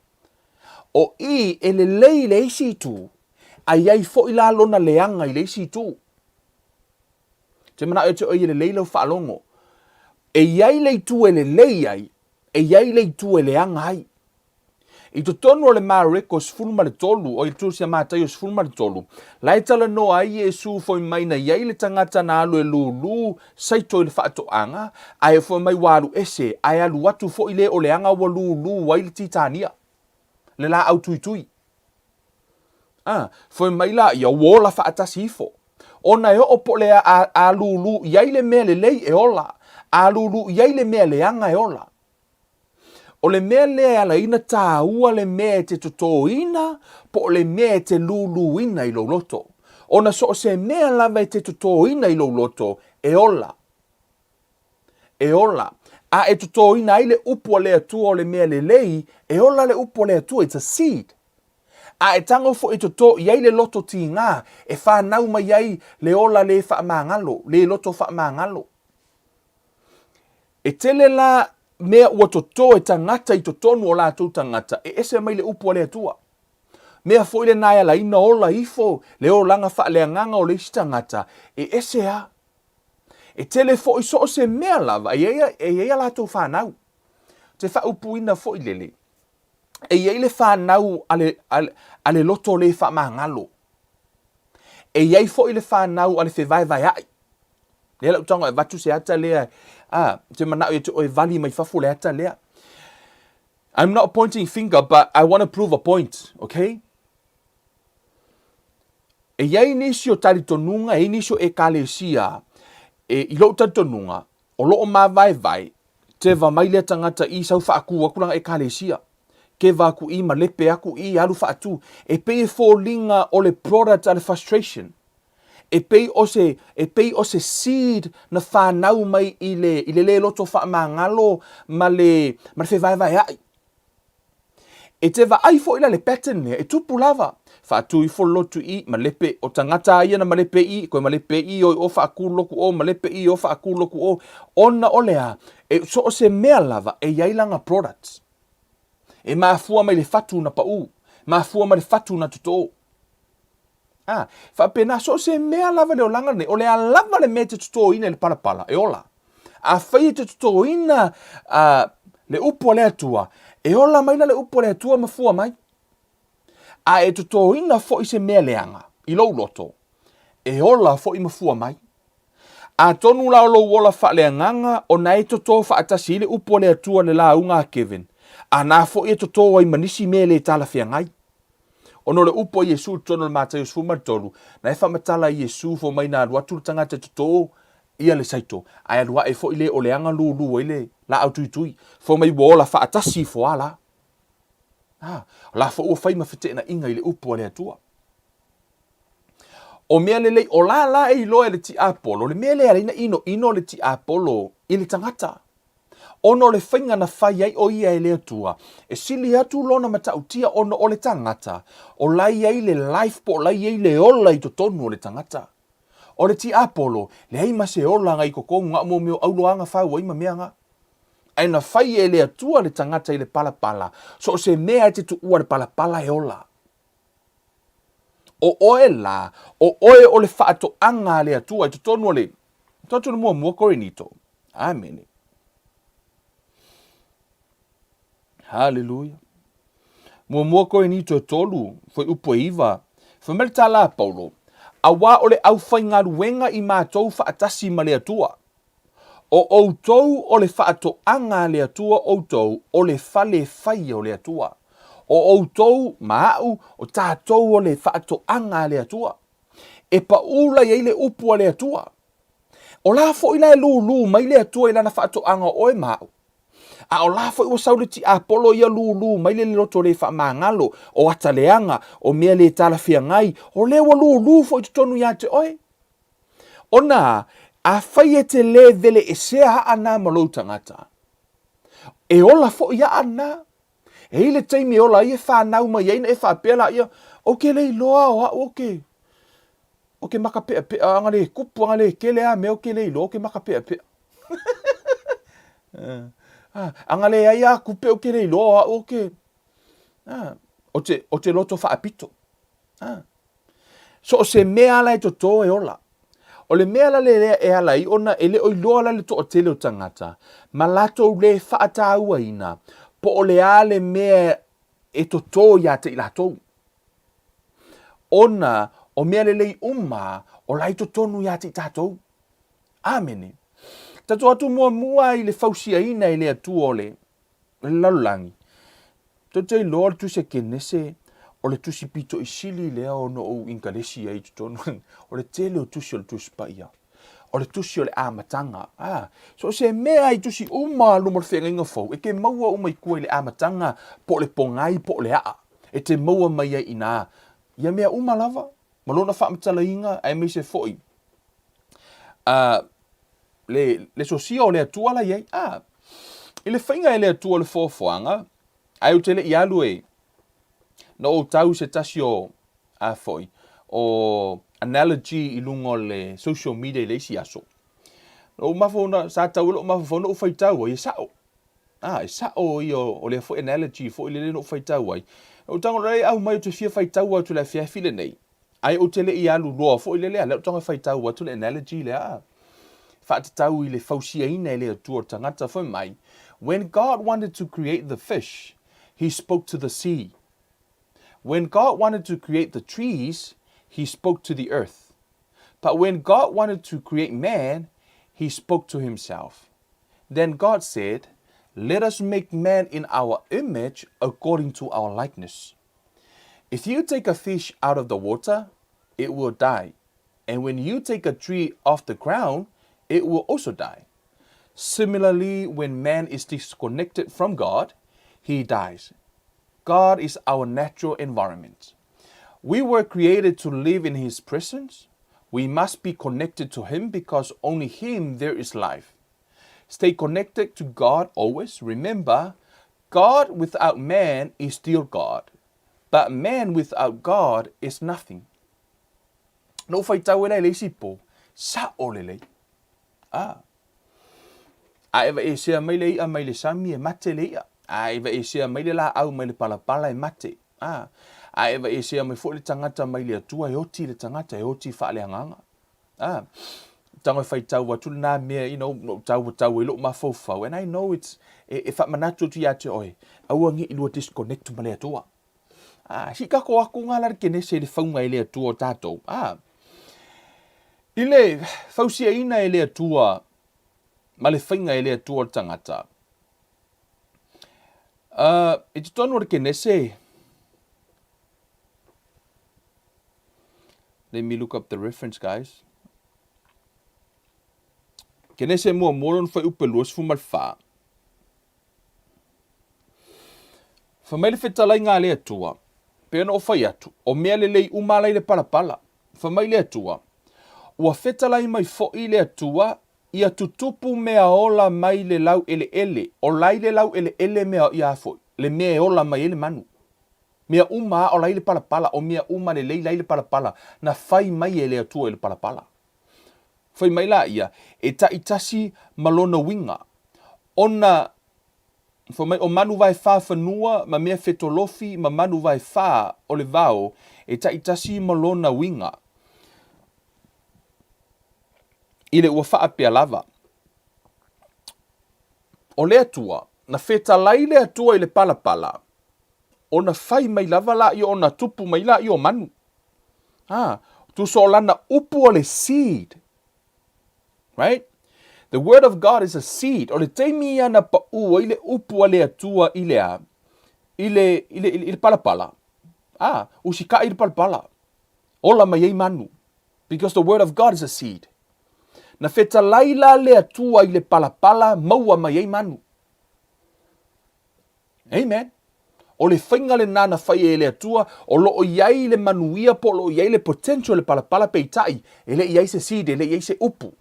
O I e le lei le isi tu, a iai fo i la lona leanga i le isi tu. Te mana e te o i le lei lau whaalongo. E iai le tu e le lei ai, e iai le tu e leanga ai. I to tonu o le mareko sfulma le tolu, o i tu sia mātai o sfulma le tolu. Lai tala no ai e su foi mai na iai le tangata na alu e lulu, saito i le whaato anga, ai foi mai waru ese, ai alu watu foi le o le anga wa lulu, wai le titania. Le la au tui tui. Foi mai la, ia wola whaatasi ifo. Ona e o po le a lulu, iai le mea le lei e ola. A lulu, iai le mea le anga e ola. O le mea le ala ina tā ua le mea te toto ina, po le mea te lulu ina i lo loto. Ona so se mea lava te toto ina i lo loto, e ola. E ola. A e toto ina i le upu le atua o le mea le lei, e ola le upu le atua, it's a seed. A e tango fo e toto iai le loto ti ngā, e whanau mai iai le ola le wha maangalo, le loto wha maangalo. E tele la mea ua toto e tangata i totonu o la tau tangata, e ese mai le upu le atua. Mea fo ile nai ala ina ola ifo, le o langa wha le anganga o le isi tangata, e ese a. E tele fo i so se mea lava, e eia la tau whanau. Te wha upu ina fo i lele. E iei le whanau ale loto le wha maangalo. E iei fo i le whanau ale whewai vai ai. Lea lau tanga e watu se ata lea. Te manao e te oe vali mai whafu le ata lea. I'm not pointing finger, but I want to prove a point, okay? E iei nisi o tari tonunga, e nisi o e kalesia, e ilo tari tonunga, o loo ma vai, te va mai lea tangata i sau whaaku akuranga e kalesia. Ke va aku I ma lepe aku I alu whaatu. E pei fo linga o le product ale frustration. E pei o se seed na whanau mai I le loto wha maangalo ma le whewai vai ai. E te va ai fo ila le pattern lea, e tupu lava. Whaatu I fo lotu I ma lepe o tangata ia na ma lepe I, koe ma lepe I o whaaku loku o, ma lepe I o whaaku loku o. Ona olea, e so o se mea lava e yailanga products. E mafua mai le fatu na pau, mafua mai le fatu na tuto. Whapena so se mea lava le o langa ne, o le a lava le mea te tuto ina le parapala, e ola. A whai te tuto ina le upo le atua, e ola mai na le upo le atua mafua mai. A e tuto ina fo I se mea leanga, I lou loto, e ola fo I mafua mai. A tonu la lo wola wha le nganga, o na e toto wha atasi le upo le atua le la unga Kevin. A nā fo e toto ai manisi me le tala fia ngai. Ono le upo Yesu tono le mātai o sfuma tolu. Na e whamatala Yesu fo mai nā ruatu tangata toto ia le saito. Ai alua e fo I le o le anga lulu o le la au tui tui. Fo mai wola wha atasi fo ala. La fo ua whai mawhite na inga I le upo le atua. O mea le lei o la e loa le ti apolo. Le mea le arena ino le ti apolo I le tangata. Ono le whainga na whai ai o ia e le atua. E sili atu lona matautia ono o le tangata. O lai ai le life po lai ai le ola I to tonu o le tangata. O le ti apolo, le ai mase ola ngai koko ngā mo meo auloanga whau ai ma mea nga. Ai na whai e le atua le tangata I le palapala. So se mea te tu ua le palapala e ola. O oe la, o oe o le whaato anga le atua I to tonu o le. Tatu na mua kore nito. Amen. Hallelujah. Mua koe ni to tolu, foi upo iwa. Foi melta la Paulo. Awa ole au whai ngā ruenga I mātou whaatasi ma le atua. O outou o le whaato anga le atua outou o le whale whai o le atua. O outou maau o tātou o le whaato anga le atua. E pa ula I le upo le atua. O la fo ila e lulu mai le atua I lana whaato anga o e mau. A o la fo I wasau ti apolo ia lulu mai le loto le wha mangalo o ataleanga o mea le tala fia ngai o le wa lulu fo I tonu ia te oe. Ona a whai e te le vele e sea ana malou tangata. E ola fo ia ana. E ile teimi ola ia whanau mai ia e whapela ia. Oke le loa o oke. o ke maka pea pea, anga le kupu, anga le kele a meo ke le ilo, o ke maka pea pea. Anga le aia kupe o ke le ilo, o ke, o te loto wha apito. So o se mea ala e to tō e ola. O le mea la le lea e ala I ona ele o iloa la le to o tele o tangata. Ma lato le whaata ua ina. Po o le a le mea e to tō ia te ilatou. Ona o mea le lei uma o lai to tonu ia te tatou. Amene. Tato atu mua I le fausia ina I le atu o le lalulangi. Tato I loa tu se kenese o le tusi pito I sili lea o no o inkalesi ai tu tonu. O le tele o tusi o le tusi pa ia. O le tusi o le amatanga. So se mea I tusi uma lumor whenga inga fau. E ke maua uma I kua I le amatanga po le pongai po le a. E te maua mai ai ina. Ia mea uma lava. Malona wha amatala inga. Ai mei se foi. Le sosia o le atua la iei. I le whainga e le atua le fōwhanga. Ai o tele I alu e. No o tau se tasi o foi. O analogy I lungo le social media le isi aso. O mafona sa tau lo mafona o fai tau I sao. E sao I o le fo analogy fo I le no fai tau ai. O tango rei au mai o te fia fai tau atu le fia file nei. Ai o tele I alu loa fo I le lea. Leo tango fai tau atu le analogy le a. Whaata tau I le fausia ina le atua tangata fo mai. When God wanted to create the fish, He spoke to the sea. When God wanted to create the trees, He spoke to the earth. But when God wanted to create man, He spoke to Himself. Then God said, let us make man in our image according to our likeness. If you take a fish out of the water, it will die. And when you take a tree off the ground, it will also die. Similarly, when man is disconnected from God, he dies. God is our natural environment. We were created to live in His presence. We must be connected to Him because only Him there is life. Stay connected to God always. Remember, God without man is still God. But man without God is nothing. No fai tau ele le sipo. Sa olele. A eva e sea mai le ia mai le sami e mate le ia. A eva e sea mai le la au mai le palapala e mate. A eva e sea mai fo le tangata mai le atua e oti le tangata e oti wha le anganga. Tango fai tau watu na mea, no tau e lo ma fau. And I know it's, e wha manatu tu ia te oe. Aua ngi ilua disconnect ma le atua. Hika ko aku ngā lar kene se le whaunga e le atua o tātou. Ile fausia ina e le atua, ma le whainga e le atua o tangata. E te tonu o kene se, let me look up the reference, guys. Kene se mua moron whai upe luas fu malwha. Whamaile whetalai ngā le atua. Pena o whai atu. O mea le lei umalai le palapala. Whamaile atua. Ua whetalai mai fo I le atua. Ia tutupu mea ola mai le lau ele ele. O lai le lau ele ele mea ia fo. Le mea ola mai ele manu. Mea uma o lai le palapala. O mea uma le lei lai le palapala. Na whai mai ele atua ele palapala. Whai mai la ia. E ta itasi malona winga. Ona o manu vai wha whanua, ma mea whetolofi, ma manu vai wha o le vao, e ta itasi malona winga. I le ua wha apea lava. O le atua, na whetalai le atua I le palapala, o na whai mai lava la I o na tupu mai la I o manu. Tu so lana upu o le seed. Right? The word of God is a seed. O le teimi ana pa ua I le upu a le atua I le palapala. Usika I le palapala. Ola mai ei manu. Because the word of God is a seed. Na feta laila le atua I le palapala maua mai ei manu. Amen. O le whainga le nana whai e le atua, o loo iai le manuia po loo iai le potential le palapala peitai. Ele iai se seed, ele iai se upu.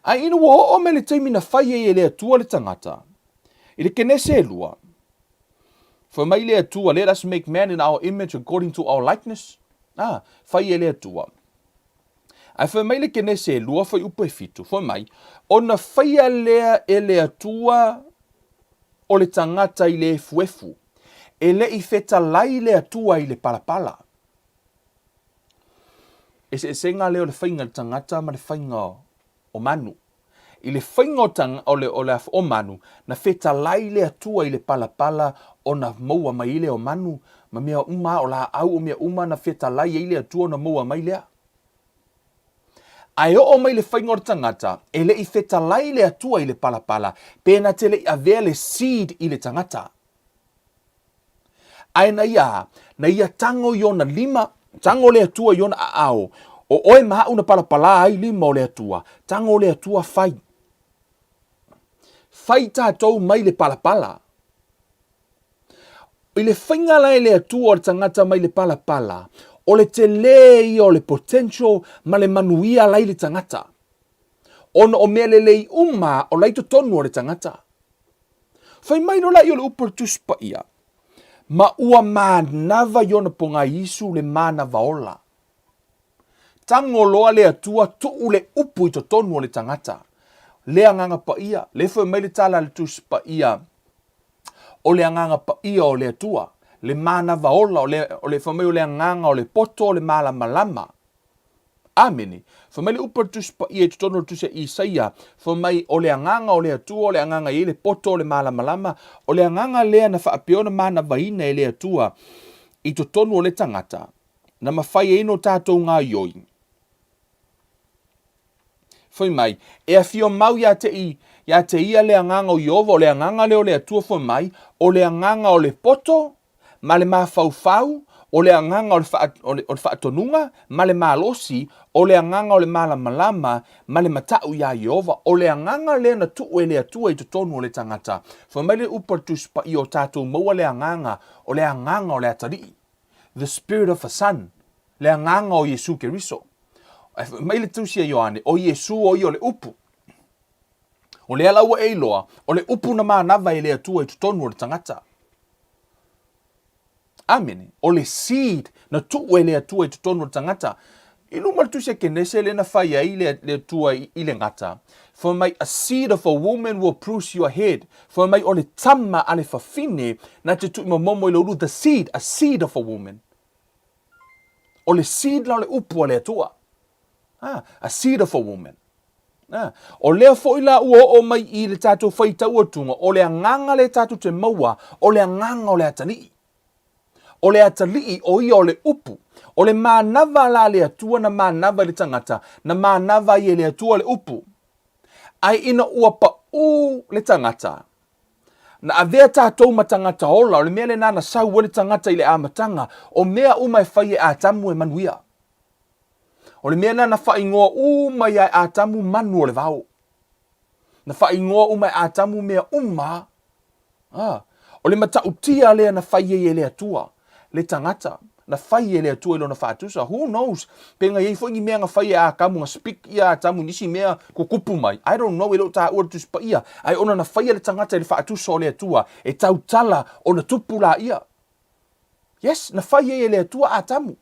A ina wo o me le taimi na whai e le atua le tangata. I le kenese e lua. For mai le atua, let us make man in our image according to our likeness. Whai e le atua. Ai whai mai le kene se lua whai upe fitu, whai mai, o na whaia lea e le atua o le tangata i le fuefu, e le i feta lai le atua i le palapala. E se ngā leo le whainga le tangata ma le whainga o manu. I le whainga o tanga o le o manu, na feta lai le atua i le palapala o na maua mai ile o manu, ma mea uma o la au o mea uma na feta lai i le atua o na maua mai lea. Ai o mai le whainga o le tangata, e le i feta lai le atua i le palapala, pēna te le i avea le seed i le tangata. Ai na ia tango i ona lima, tango le atua i ona ao, o oe maha una palapala ai lima o le atua, tango le atua fai. Fai tātou mai le palapala. I le whainga lai le atua o le tangata mai le palapala, o le te lei o le potential ma le manuia lai le tangata. Ono o mea le lei uma o lai to tonu o le tangata. Whai mai no lai o le upar tuspa ia. Ma ua mānava i ona ponga isu le mānava ola. Tango loa le atua tuu le upu i to tonu o le tangata. Le anganga pa ia. Le whai mai le tala le tuspa ia. O le anganga pa ia o le atua. Le mānava ola o le whai mai o le anganga o le poto o le malama lama. Amene. Whai mai le upar tuspa ia i to tonu o tuse Isaia. Whai mai o le anganga o le atua o le anganga i le poto o le malama lama. O le anganga lea na whaapeona mānava ina e le atua i to tonu o le tangata. Na mawhai e ino tātou ngā ioi. Whai mai, e a whio mau ia te ia le anganga o Iova, o le anganga leo le atua whai mai, o le anganga o le poto, ma le mawhauwhau, o le anganga o le whaatonunga, ma le malosi, o le anganga o le malamalama, ma le matau ia Iova, o le anganga lea na tuu e le atua i tonu o le tangata. Whai mai le upartus pa i o tātou maua le anganga o le atari. The Spirit of a Son, le anganga o Yesu Keriso. Mai le tusia Ioane, o Yesu o i o le upu. O le alaua e loa, o le upu na mānava e le atua i tonu o le tangata. Amen. O le seed na tuu e le atua i tonu o le tangata. I luma le tusia kenese le na whai ai le atua i le ngata. For mai a seed of a woman will bruise your head. For mai o le tama ale whawhine na te tui momo i lo uru. The seed, a seed of a woman. O le seed la o le upu o le atua. A seed of a woman. O lea foila ua o mai i le tātou whaitau atunga, o le anganga le tātou te maua, o le anganga o le atalii. O le atalii o ia o le upu, o le mānava la le atua na mānava le tangata, na mānava i le atua le upu. Ai ina ua pa u le tangata. Na avea tātou matangata ola, o le mea le nana sau le tangata i le amatanga, o mea umai whai e atamu e manuia. O le mea na whai ngoa umai ai atamu manu o le vau. Na whai ngoa umai atamu mea uma. O le matautia lea na whai e le atua. Le tangata. Na whai e le atua ilo na whaatusa. Who knows? Penga iei fwingi mea nga whai e akamu nga speak ia atamu nisi mea kukupu mai. I don't know ilo ta ua tuspa ia. Ai ona na whai e le tangata e le whaatusa o le atua. E tau tala o na tupu la ia. Yes, na whai e le atua atamu.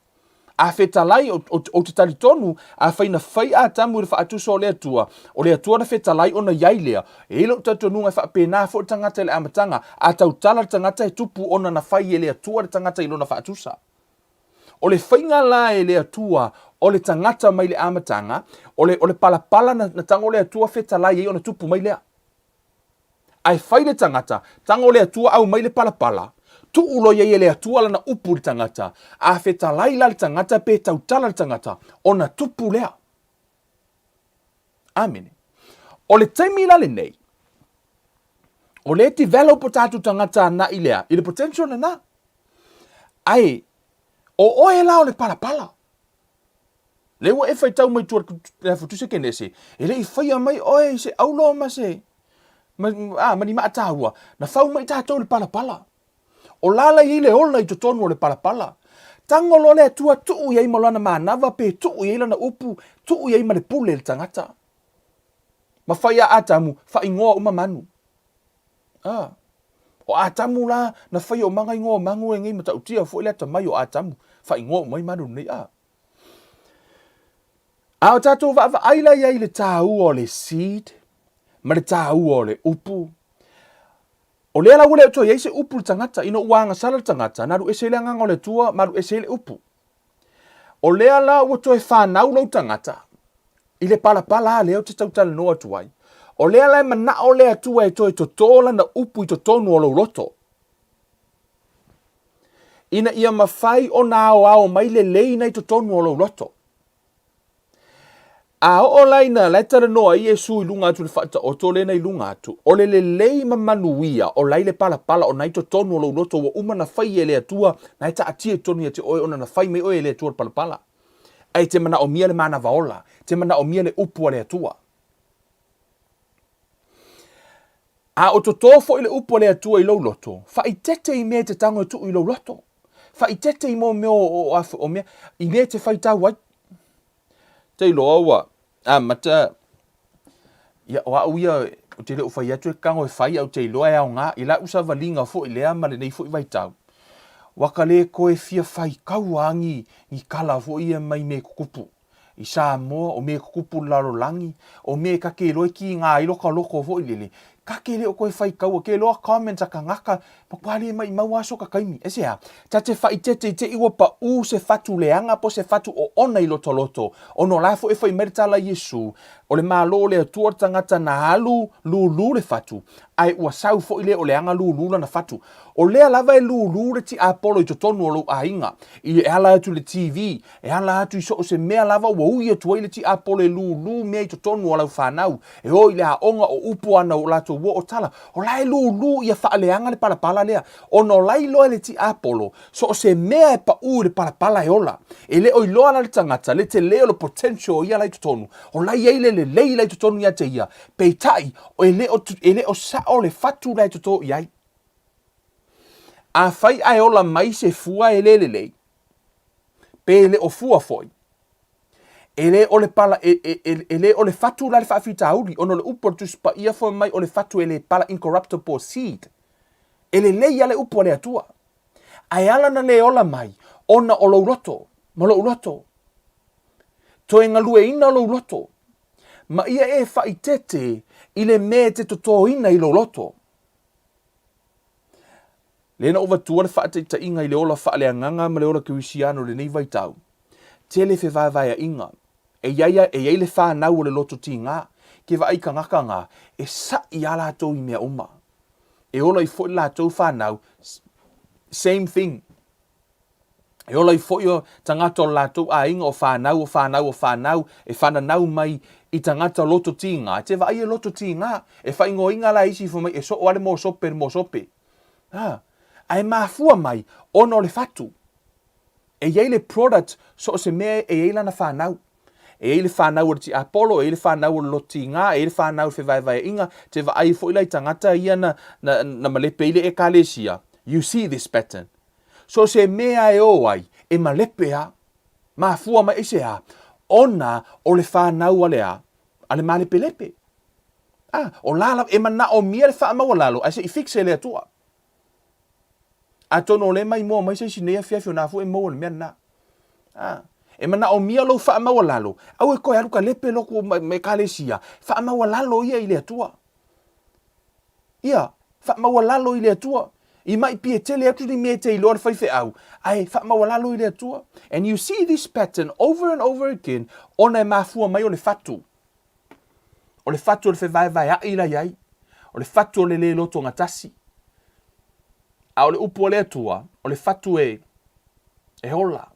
A fetalai o te talitonu, a whai na whai a tamu i whaatusa o le atua. O le atua na fetalai o na iailea. E ilo tatonunga i whaapena fo tangata i le amatanga. A tau tala tangata e tupu ona na whai e le atua le tangata i lo na whaatusa. O le whainga la e le atua o le tangata mai le amatanga. O le palapala na tango le atua fetalai e ona tupu mai lea. Ai whai le tangata, tango le atua au mai le palapala. Tu ulo ye le atua lana upu le tangata. A fetalai la le tangata pe tau tala le tangata. Ona tupu lea. Amen. O le taimi la le nei. O le develop o tatu tangata na ilea. I le potential na na. Ai. O oe la o le palapala. Le ua e whai tau mai tuar le futuse kenese. E le i whaia mai oe se aulo ma se. Mani maa tāua. Na whau mai tātou le palapala. O lala i le ola i tonu o le palapala. Tango lo le atua tuu iei malana mānava pe tuu iei lana upu, tuu iei ma le pule le tangata. Ma whai a atamu, whai ngoa uma manu. O atamu la, na whai o mangai ngoa mangu e ngai mata utia fo ile ata mai o atamu. Whai ngoa umai manu nei . A o tātou va aila ia i le tāu o le seed, ma le tāu o le upu. O lea la wale o toi eise upu le tangata, ino uanga sala le tangata, naru ese le anganga o le tua, maru ese le upu. O lea la o toi whanau lau tangata, i le pala leo te tautala noa tuai. O lea la mana o lea tua e toi to tola na upu i to tonu o lau roto. Ina ia mawhai o nā o ao mai le lei nei to tonu o lau roto. A o laina letara noa i e sui lunga atu le whata o to lena i lunga atu. O le lei mamanuia o lai le pala o nai to tonu o lau roto wa umana whai e lea tua na ta atia tonu ia te oe ona na whai me oe lea tua pala. Ai te mana o mia le mana vaola, te mana o mia le upu a lea tua. A o to tofo i le upu a lea tua i lau loto, wha i tete i mea te tango tu i lau loto. Wha i tete i mo mea o mea, i mea te whai tau wai. Te loa wa. Mata, ia o au ia, o te leo whai atu e kango e whai au te loa e au ngā, i la usa valinga fo i lea male nei fo i vai tau. Waka le koe fia whai kauangi i kala fo ia mai me kukupu. I Samoa, o me kukupu laro langi, o me kake loe ki ngā iloka loko fo i lele. Kake leo koe whai kaua, ke loa comments a ka ngaka, pakuali mai mau aso ka kaimi. Ese ha, ta te whai tete te iwa pa u se fatu leanga po se fatu o ona i loto loto. Ono lafo e whai meritala Yesu, o le malo le atua tangata na halu lulu le fatu. Ai ua sau fo i le o leanga lulu na fatu. O lea lava e lulu le ti apolo i totonu o lo a inga. I e ala atu le TV, e ala atu i so o se mea lava ua ui atu le ti apolo e lulu mea i totonu o lau whanau. E o i le haonga o upu ana o lato wo o tala. O lai lulu ia wha leanga le palapala lea. O no lai loa le ti apolo, so o se mea e pa u le palapala e ola. E le o i loa le tangata, le te leo le potential ia lai totonu. O lai eile le lei lai totonu ia te ia. Peitai, o ele o sa o le fatu lai toto iai. A fai ai ola mai se fua e lei. Pe le o fua foi. Ele o le pala, ele o le fatu lai le whaafita auri, ono le upo tu spa ia foi mai o le fatu ele pala incorruptible seed. Ele lei ale upo le atua. Ai ala na le ola mai, ona o lau roto, ma lau roto. Toe ngalue ina o lau roto. Ma ia e whai tete, i le me te toto ina i lau roto. Lena ova tua le whaate ta inga i le ola wha le anganga ma le ola kiwisiano le nei vai tau. Te le whe vai a inga. E iai le wha nau o le loto ti ngā. Ke vai ka ngaka ngā. E sa i ala tau i mea uma. E ola i fo i la tau wha nau. Same thing. E ola i fo i o tangata o la tau a inga o wha nau. E whana nau mai i tangata loto ti ngā. Te vai e loto ti ngā. E wha ingo inga la isi fo mai. E so o ale mo sope. Ai mafua mai, ono le fatu. E iei le product, so se mea e iei lana whanau. E iei le whanau o ti Apollo, e iei le whanau o loti ngā, e iei le whanau o vai inga, te wa ai fo ilai tangata ia na malepe ile e kalesia. You see this pattern. So se mea e o ai, e malepe a, mafua mai ese a, ona o le whanau ale malepe lepe. O lala, e mana o mia le whanau o lalo, ase i fixe le atua. A tono le mai mo mai se sinea fiafio na fu e mo le mena. E mana o mia lo fa ma lalo. Au e ko aruka lepe loko me kalesia. Fa ma lalo ia ile atua. Ia, fa ma lalo ile atua. I mai pie tele atu ni me te lor fai fe au. Ai fa ma lalo ile atua. And you see this pattern over and over again ona e mafua mai o le fatu. O le fatu le fe vai a ila yai. O le fatu le loto ngatasi. A o le upu o le atua, o le fatu e hola.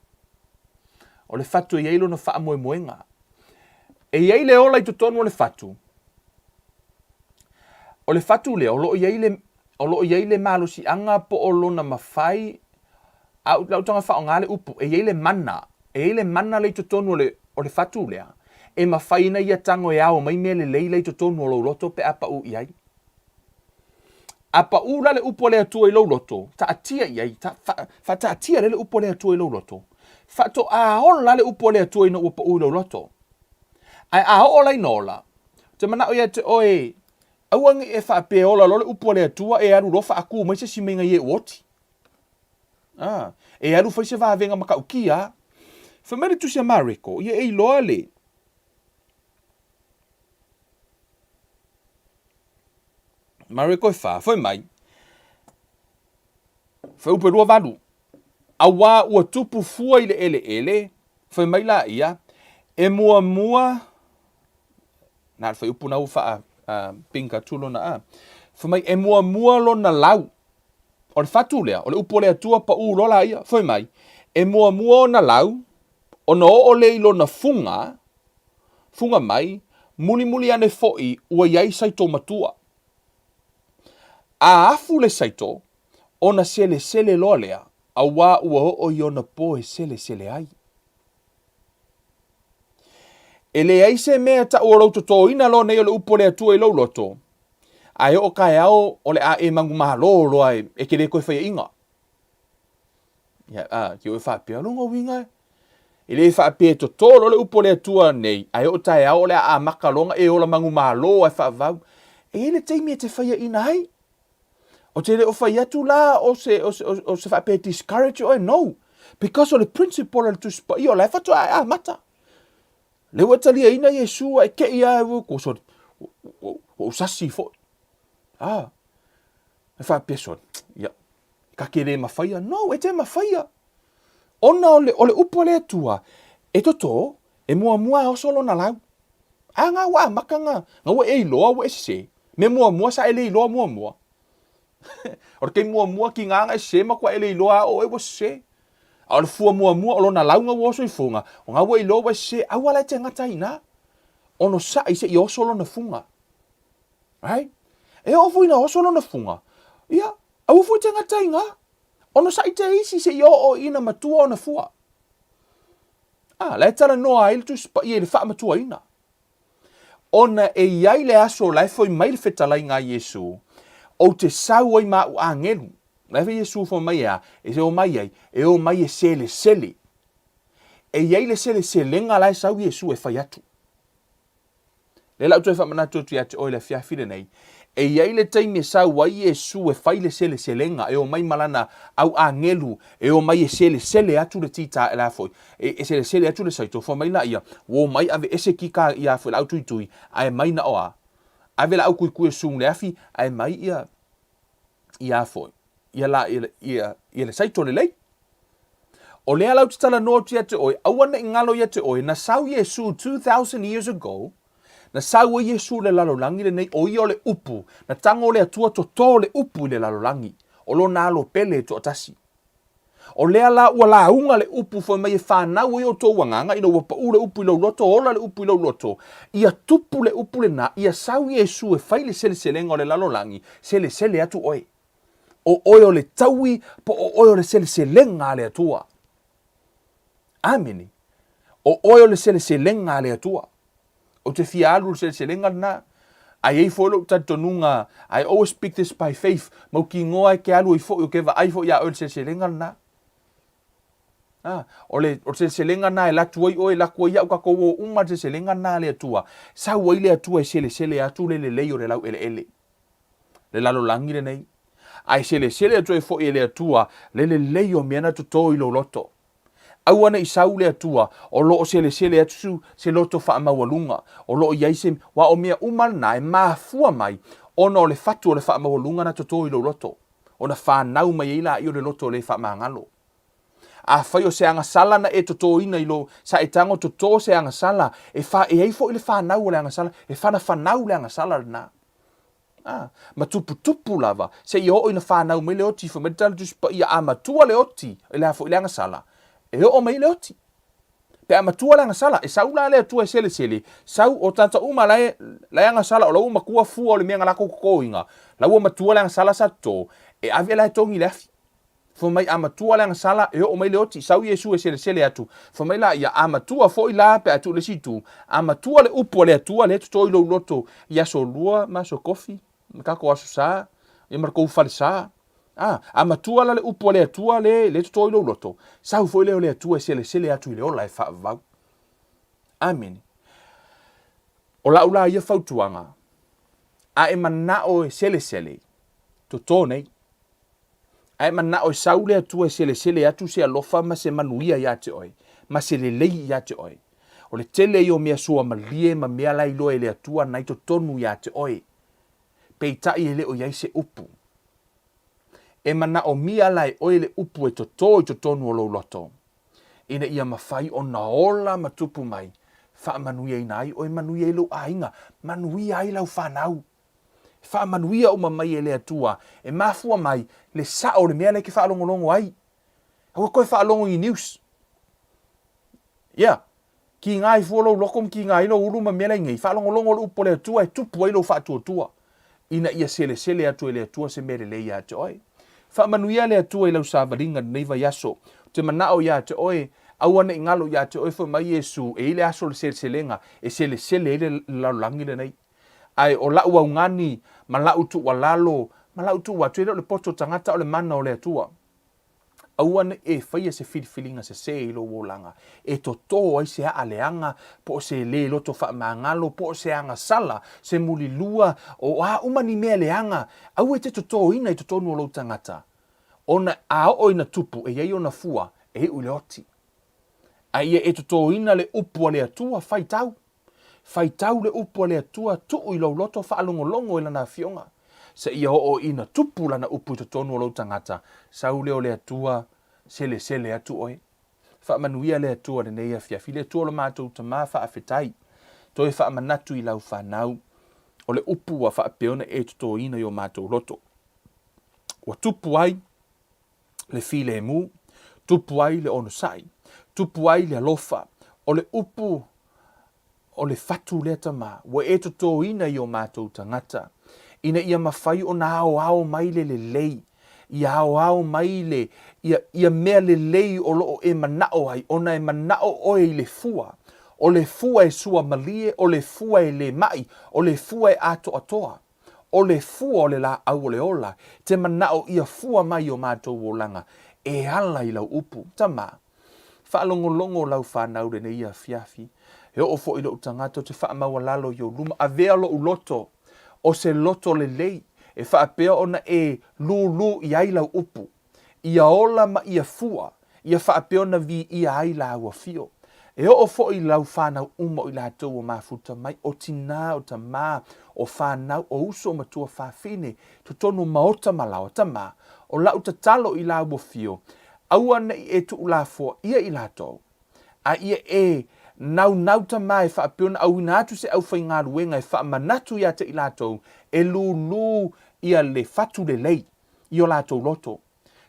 O le fatu e eilo na wha moenga. E eile ola i tutonu o le fatu. O le fatu le, o lo eile malo si anga po o lo na mawhai, a lau tanga wha o ngale upu, e eile mana le tutonu o le fatu lea. E mawhai na ia tango e ao mai mele le tutonu o lo roto pe apa u iai. Apa ura le upo le atua i lau loto, ta atia iai, fa ta atia le upo le atua i lau loto. Fa to a hola le upo le atua i no upo u lau loto. Ai a hola i nola, te mana o ia te oe, auangi e fa pe ola lo le upo le atua e aru rofa aku mai se si menga ye uoti. E aru fai se va venga maka ukia, fa mene tu se mariko, ia e loa le, Mare koe wha, whai mai. Whai upe rua valu. A wā ua tupu fua ile ele. Whai mai la ia. E mua. Nā whai upu nau wha pinka tulo na a. Whai mai e mua lo na lau. O le whatu lea. O le upo lea tua pa u lola ia. Whai mai. E mua o na lau. O na o le ilo na funga. Funga mai. Muli ane foi ua iai saito matua. A afu le saito. O na sele loa lea. A wā ua o i ona po e sele ai. E le ai se mea ta ua rauto tō ina lo nei o le upo le atua i lau loto. A e o kai ao o le a e mangu maha lo loa e ke le koe whaia inga. Ki o e whapea lunga winga. E le whapea to tō le upo le atua nei. A e o tai ao o le a makalonga e o la mangu maha lo e whaavau. E le teimi e te whaia ina hai. O te le o whai atu la o se whapea discourage o e no. Because o le principle o le tuspa i o le whatu a mata. Le watalia ina Yesu e ke ia e ko so o sasi fo. E whapea so. Ya. Ka ke le mawhaia. No, e te mawhaia. Ona o le upo le atua. E toto, e mua o solo na lau. A ngā wā makanga. Ngā wa e iloa wa e se. Me mua sa ele iloa mua. Ora kei mua ki nganga e se makwa ele iloa o e wa se. A le fua mua o lo na launga wa so i funga. O ngā wa iloa wa se. A wala te ngata ina. Ono sa i se i o solo na funga. Right? E ofu ina o solo na funga. Ia, a ufu te ngata ina. Ono sa i te isi se i o ina matua o na fua. Le tala noa il tu spa i e le wha matua ina. Ona e iai le aso lai foi mai le fetalai ngā Yesu. O te sau ai ma u angelu. Lai fe Yesu fo mai a. E se o mai ai. E o mai e sele. E iai le sele ngā lai sau Yesu e whai atu. Le lau tu e wha manatu tu ate oi le fiafire nei. E iai le taimi e sau ai Yesu e whai le sele ngā. E o mai malana au angelu. E o mai e sele atu le tita e la foi. E sele atu le saito. Fo mai na ia. Wo mai ave ese kika ia foi lau tui. Ai mai na oa. Ave la au kui sung le afi. Ai mai ia foi. Ia le saito le lei. O lea lau titala no ti ate oi. Awana ingalo i ate oi. Na sau Yesu 2,000 years ago. Na sau Yesu le lalolangi le nei. O i o le upu. Na tango le atua to le upu le lalolangi. O lo na alo pele to atasi. O lea la ua la unga le upu foi mai e whanau i o tō wanganga. Ina ua pau le upu i lau loto. Ola le upu i lau loto. Ia tupu le upu le na. Ia sau Yesu e whai le sele o le lalolangi. Sele atu oi. O oi o le taui. Po o oi o le sele ngā le atua. Amini. O oi o le sele ngā le atua. O te fialu le sele ngā na. Ai ei fo lo tatonunga. I always speak this by faith. Mau ki ngoa ke alu i fo. O ke va ai fo ia o le sele ngā na. O le sele ngā na e latu oi oi laku ia o kako o uma te sele ngā na le atua. Sa wai le atua e sele atu le lei o le lau ele. Le lalo langi le nei. Ai sele atua e fo i le atua le lei o miana to i lo loto. Au ana i sau le atua o lo o sele atu se loto wha amawalunga. O lo o iaise wa o mea umalna e maafua mai ono o le fatu o le wha amawalunga na to i lo loto. O na whanau mai ila i o le loto le wha maangalo. A whai o se anga sala na e toto ina ilo sa e tango toto se anga sala e ei fo i le whanau o le anga sala e whanau le anga sala na. Ma tupu lava se i o ina whanau mai le oti fo medal dus pa ia amatua le oti e le hafo i le anga sala e o mai le oti pe amatua le anga sala e saula le atua e sele sau o tanta uma le anga sala o la uma kua fua o le mianga lako kokoinga la ua matua le anga sala sa to e ave la tongi le afi fo mai amatua le anga sala e o mai le oti sau Yesu e sele atu fo mai la ia amatua fo i la pe atu le situ amatua le upo le atua le to i lo loto ia so lua ma so kofi kako aso sa e marko fale sa amatua la le upo le atua le to i lo loto sau fo le atua e sele atu i le ola e fa va amen o la ula ia fautuanga a e manao e sele to nei ai mana o saule atu e sele atu se alofa ma se manuia ia te oi ma se lelei ia te oi o le tele i o mea sua malie ma mea lai loa e le atua nai to tonu ia te oi peitai e le o iai se upu. E mana o mia lai oe le upu e toto i totonu o lou loto. Ina ia mawhai o na ola matupu mai. Wha manuia ina ai, oe manuia i lau ainga. Manuia ai lau whanau. Wha manuia o mamai e le atua. E mafua mai, le sao le mea le ke whaalongolongo ai. Hau koe whaalongo i news. Ki ngai fuolo lokom ki ngai lo ulu ma mea le ngai. Whaalongolongo le upo le atua e tupu ai lo whaatua. Ina ia sele atua le atua se mere le ia te oe. Wha manuia le atua i lau sāwaringa neiva yaso. Te manao ia te oe. Awana i ngalo ia te oe fo mai Yesu. E ile aso le selenga. E sele ele laulangi le nei. Ai o lau au ngani. Ma lau tu walalo. Ma lau tu watu le poto tangata o le mana o le atua. Awana e whaia se whiliwhilinga se ilo wolanga. E toto ai se aleanga. Po se le loto wha maangalo. Po se anga sala. Se muli lua. O umani mea leanga. Au e te toto ina i toto nuolo tangata. Ona o ina tupu. E iei ona fua. E ule oti. Ai e toto ina le upu le atua. Whaitau. Whaitau le upu le atua. Tuu ilo loto wha alongolongo ila na fionga. Se ia o ina tupu lana upu i toto nuolo tangata. Sau leo le atua. Sele atu oe. Wha manuia le atua le neia fiafi. Le atua lo mātou ta maa wha awhetai. Toi wha manatu i lau whanau. O le upu wa wha peona e toto ina i o mātou loto. Wa tupu ai le file mu. Tupu ai le onosai. Tupu ai le alofa. O le upu o le fatu le tama. Wa e toto ina i o mātou tangata. Ina ia mawhai o na ao mai le lei. Ia ao mai le. Ia mea le lei o loo e manao ai. Ona e manao oe i le fua. O le fua e sua malie. O le fua e le mai. O le fua e ato atoa. O le fua o le la au o le ola. Te manao ia fua mai o mātou o langa. E ala i lau upu. Tama. Whaalongolongo lau whanau re ne ia fiafi. He o fo i lo utangata te wha maua lalo i o luma. A vea lo uloto. O se loto le lei. E whaapea ona e lu i ai lau upu. Ia ola ma ia fua. Ia whaapea ona vi ia ai lau a fio. E o fo i lau whanau uma i lātou o mafuta mai. O tina o ta mā. O whanau o uso matua whawhine. Tutonu maota malawa ta mā. O lau ta talo i lau o fio. Aua nei e tu la fo ia i lātou. A ia e nau ta mā e whaapea ona au inatu se au whai ngā ruenga e whaamanatu ia te i lātou. E lu ia le fatu le lei. I o lātou loto.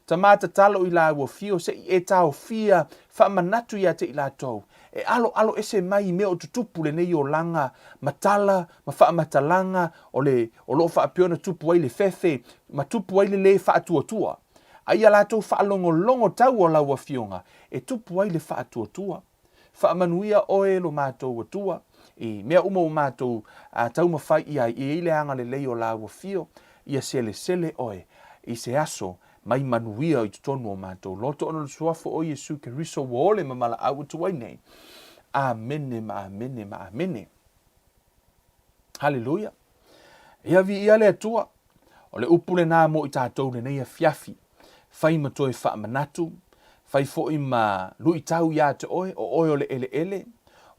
Ta mata talo i lau o fio se e tau fia whaamanatu ia te i lātou. E alo ese mai me o tutupu le nei o langa matala, ma whaamatalanga, o lo whaapiona tupu ai le fefe, ma tupu ai le whaatuatua. Aia lātou whaalongolongo tau o lau a fionga, e tupu ai le whaatuatua. Whaamanuia oe lo mātou atua, e mea uma o mātou tau mawhai ia i le anga le lei o lau a fio, ia sele oe, i se aso, mai manuia i tutonu o mātou. Loto ono le suafo o Yesu ke riso wole mamala au tuai nei. Amene. Hallelujah. Ia vi ia le atua. O le upule nā mo i tātou le nei a fiafi. Fai matoe wha manatu. Fai fo i ma lui tau ia te oe. O oe o le ele.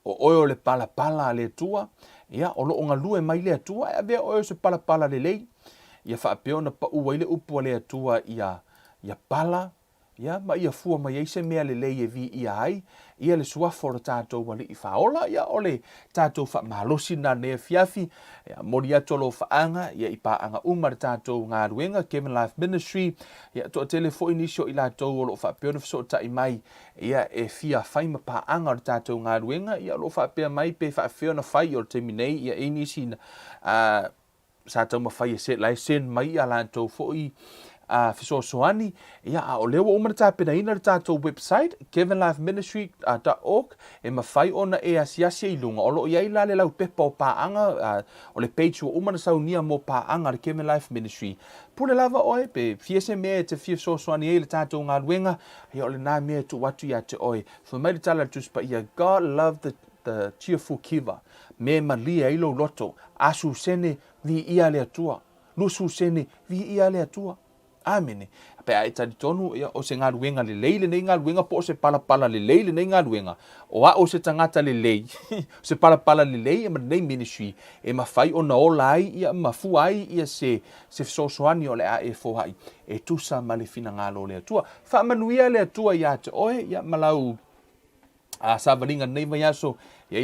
O oe o le pala le atua. Ia o lo onga lue mai le atua. Ia vea oe o se pala le lei. Ia whaapeona pa ua ile upua le atua ia pala, ia ma ia fua mai eise mea le lei e vi ia ai, ia le suafo o tātou wali i whaola, ia o le tātou wha mahalosi na nea fiafi, ia mori atolo whaanga, ia i paanga umar tātou ngā ruenga, Kevin Life Ministry, ia toa telefo inisio i lātou o lo whapeona fiso tai mai, ia e fia whaima paanga o tātou ngā ruenga, ia lo whapea mai pe whapeona whai o te minei, ia inisi sa tau mawhai e se lai sen mai a lātou fōi fiso soani. Ia o lewa umana tāpena ina le tātou website, kevinlifeministry.org, e mawhai ona e asiasia i lunga. O lo iai la le lau pepa o pāanga, o le page o umana saunia mo pāanga le Kevin Life Ministry. Pule lava oe, pe fiese mea te fiso soani e le tātou ngā ruenga, ia o le nā mea tu watu ia te oe. Whamai le tala tuspa ia, God love the cheerful giver. Me malia ilo loto, asu sene vi ia le atua. Lusu sene vi ia le atua. Amene. Pe ai tali tonu ia o se ngaluenga le leile nei ngaluenga po se pala le leile nei ngaluenga. O a o se tangata le lei. Se pala le lei ma nei ministry e mafai ona ola ai ia mafu ai ia se sosoani o le a e fohai. E tusa ma le fina ngalo le atua. Fa manuia le atua ia te oe ia malau a savalinga nei mai aso ia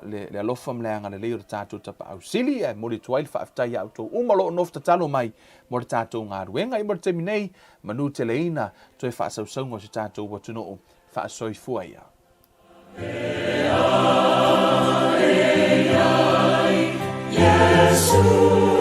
le alofa mleanga le leo tātou tapa au sili e mori tuai fa aftai auto umalo no talo mai mori tātou ngā ruenga i mori temi nei manu te leina toi fa sau sau se tātou watuno fa soi fuaia Yesu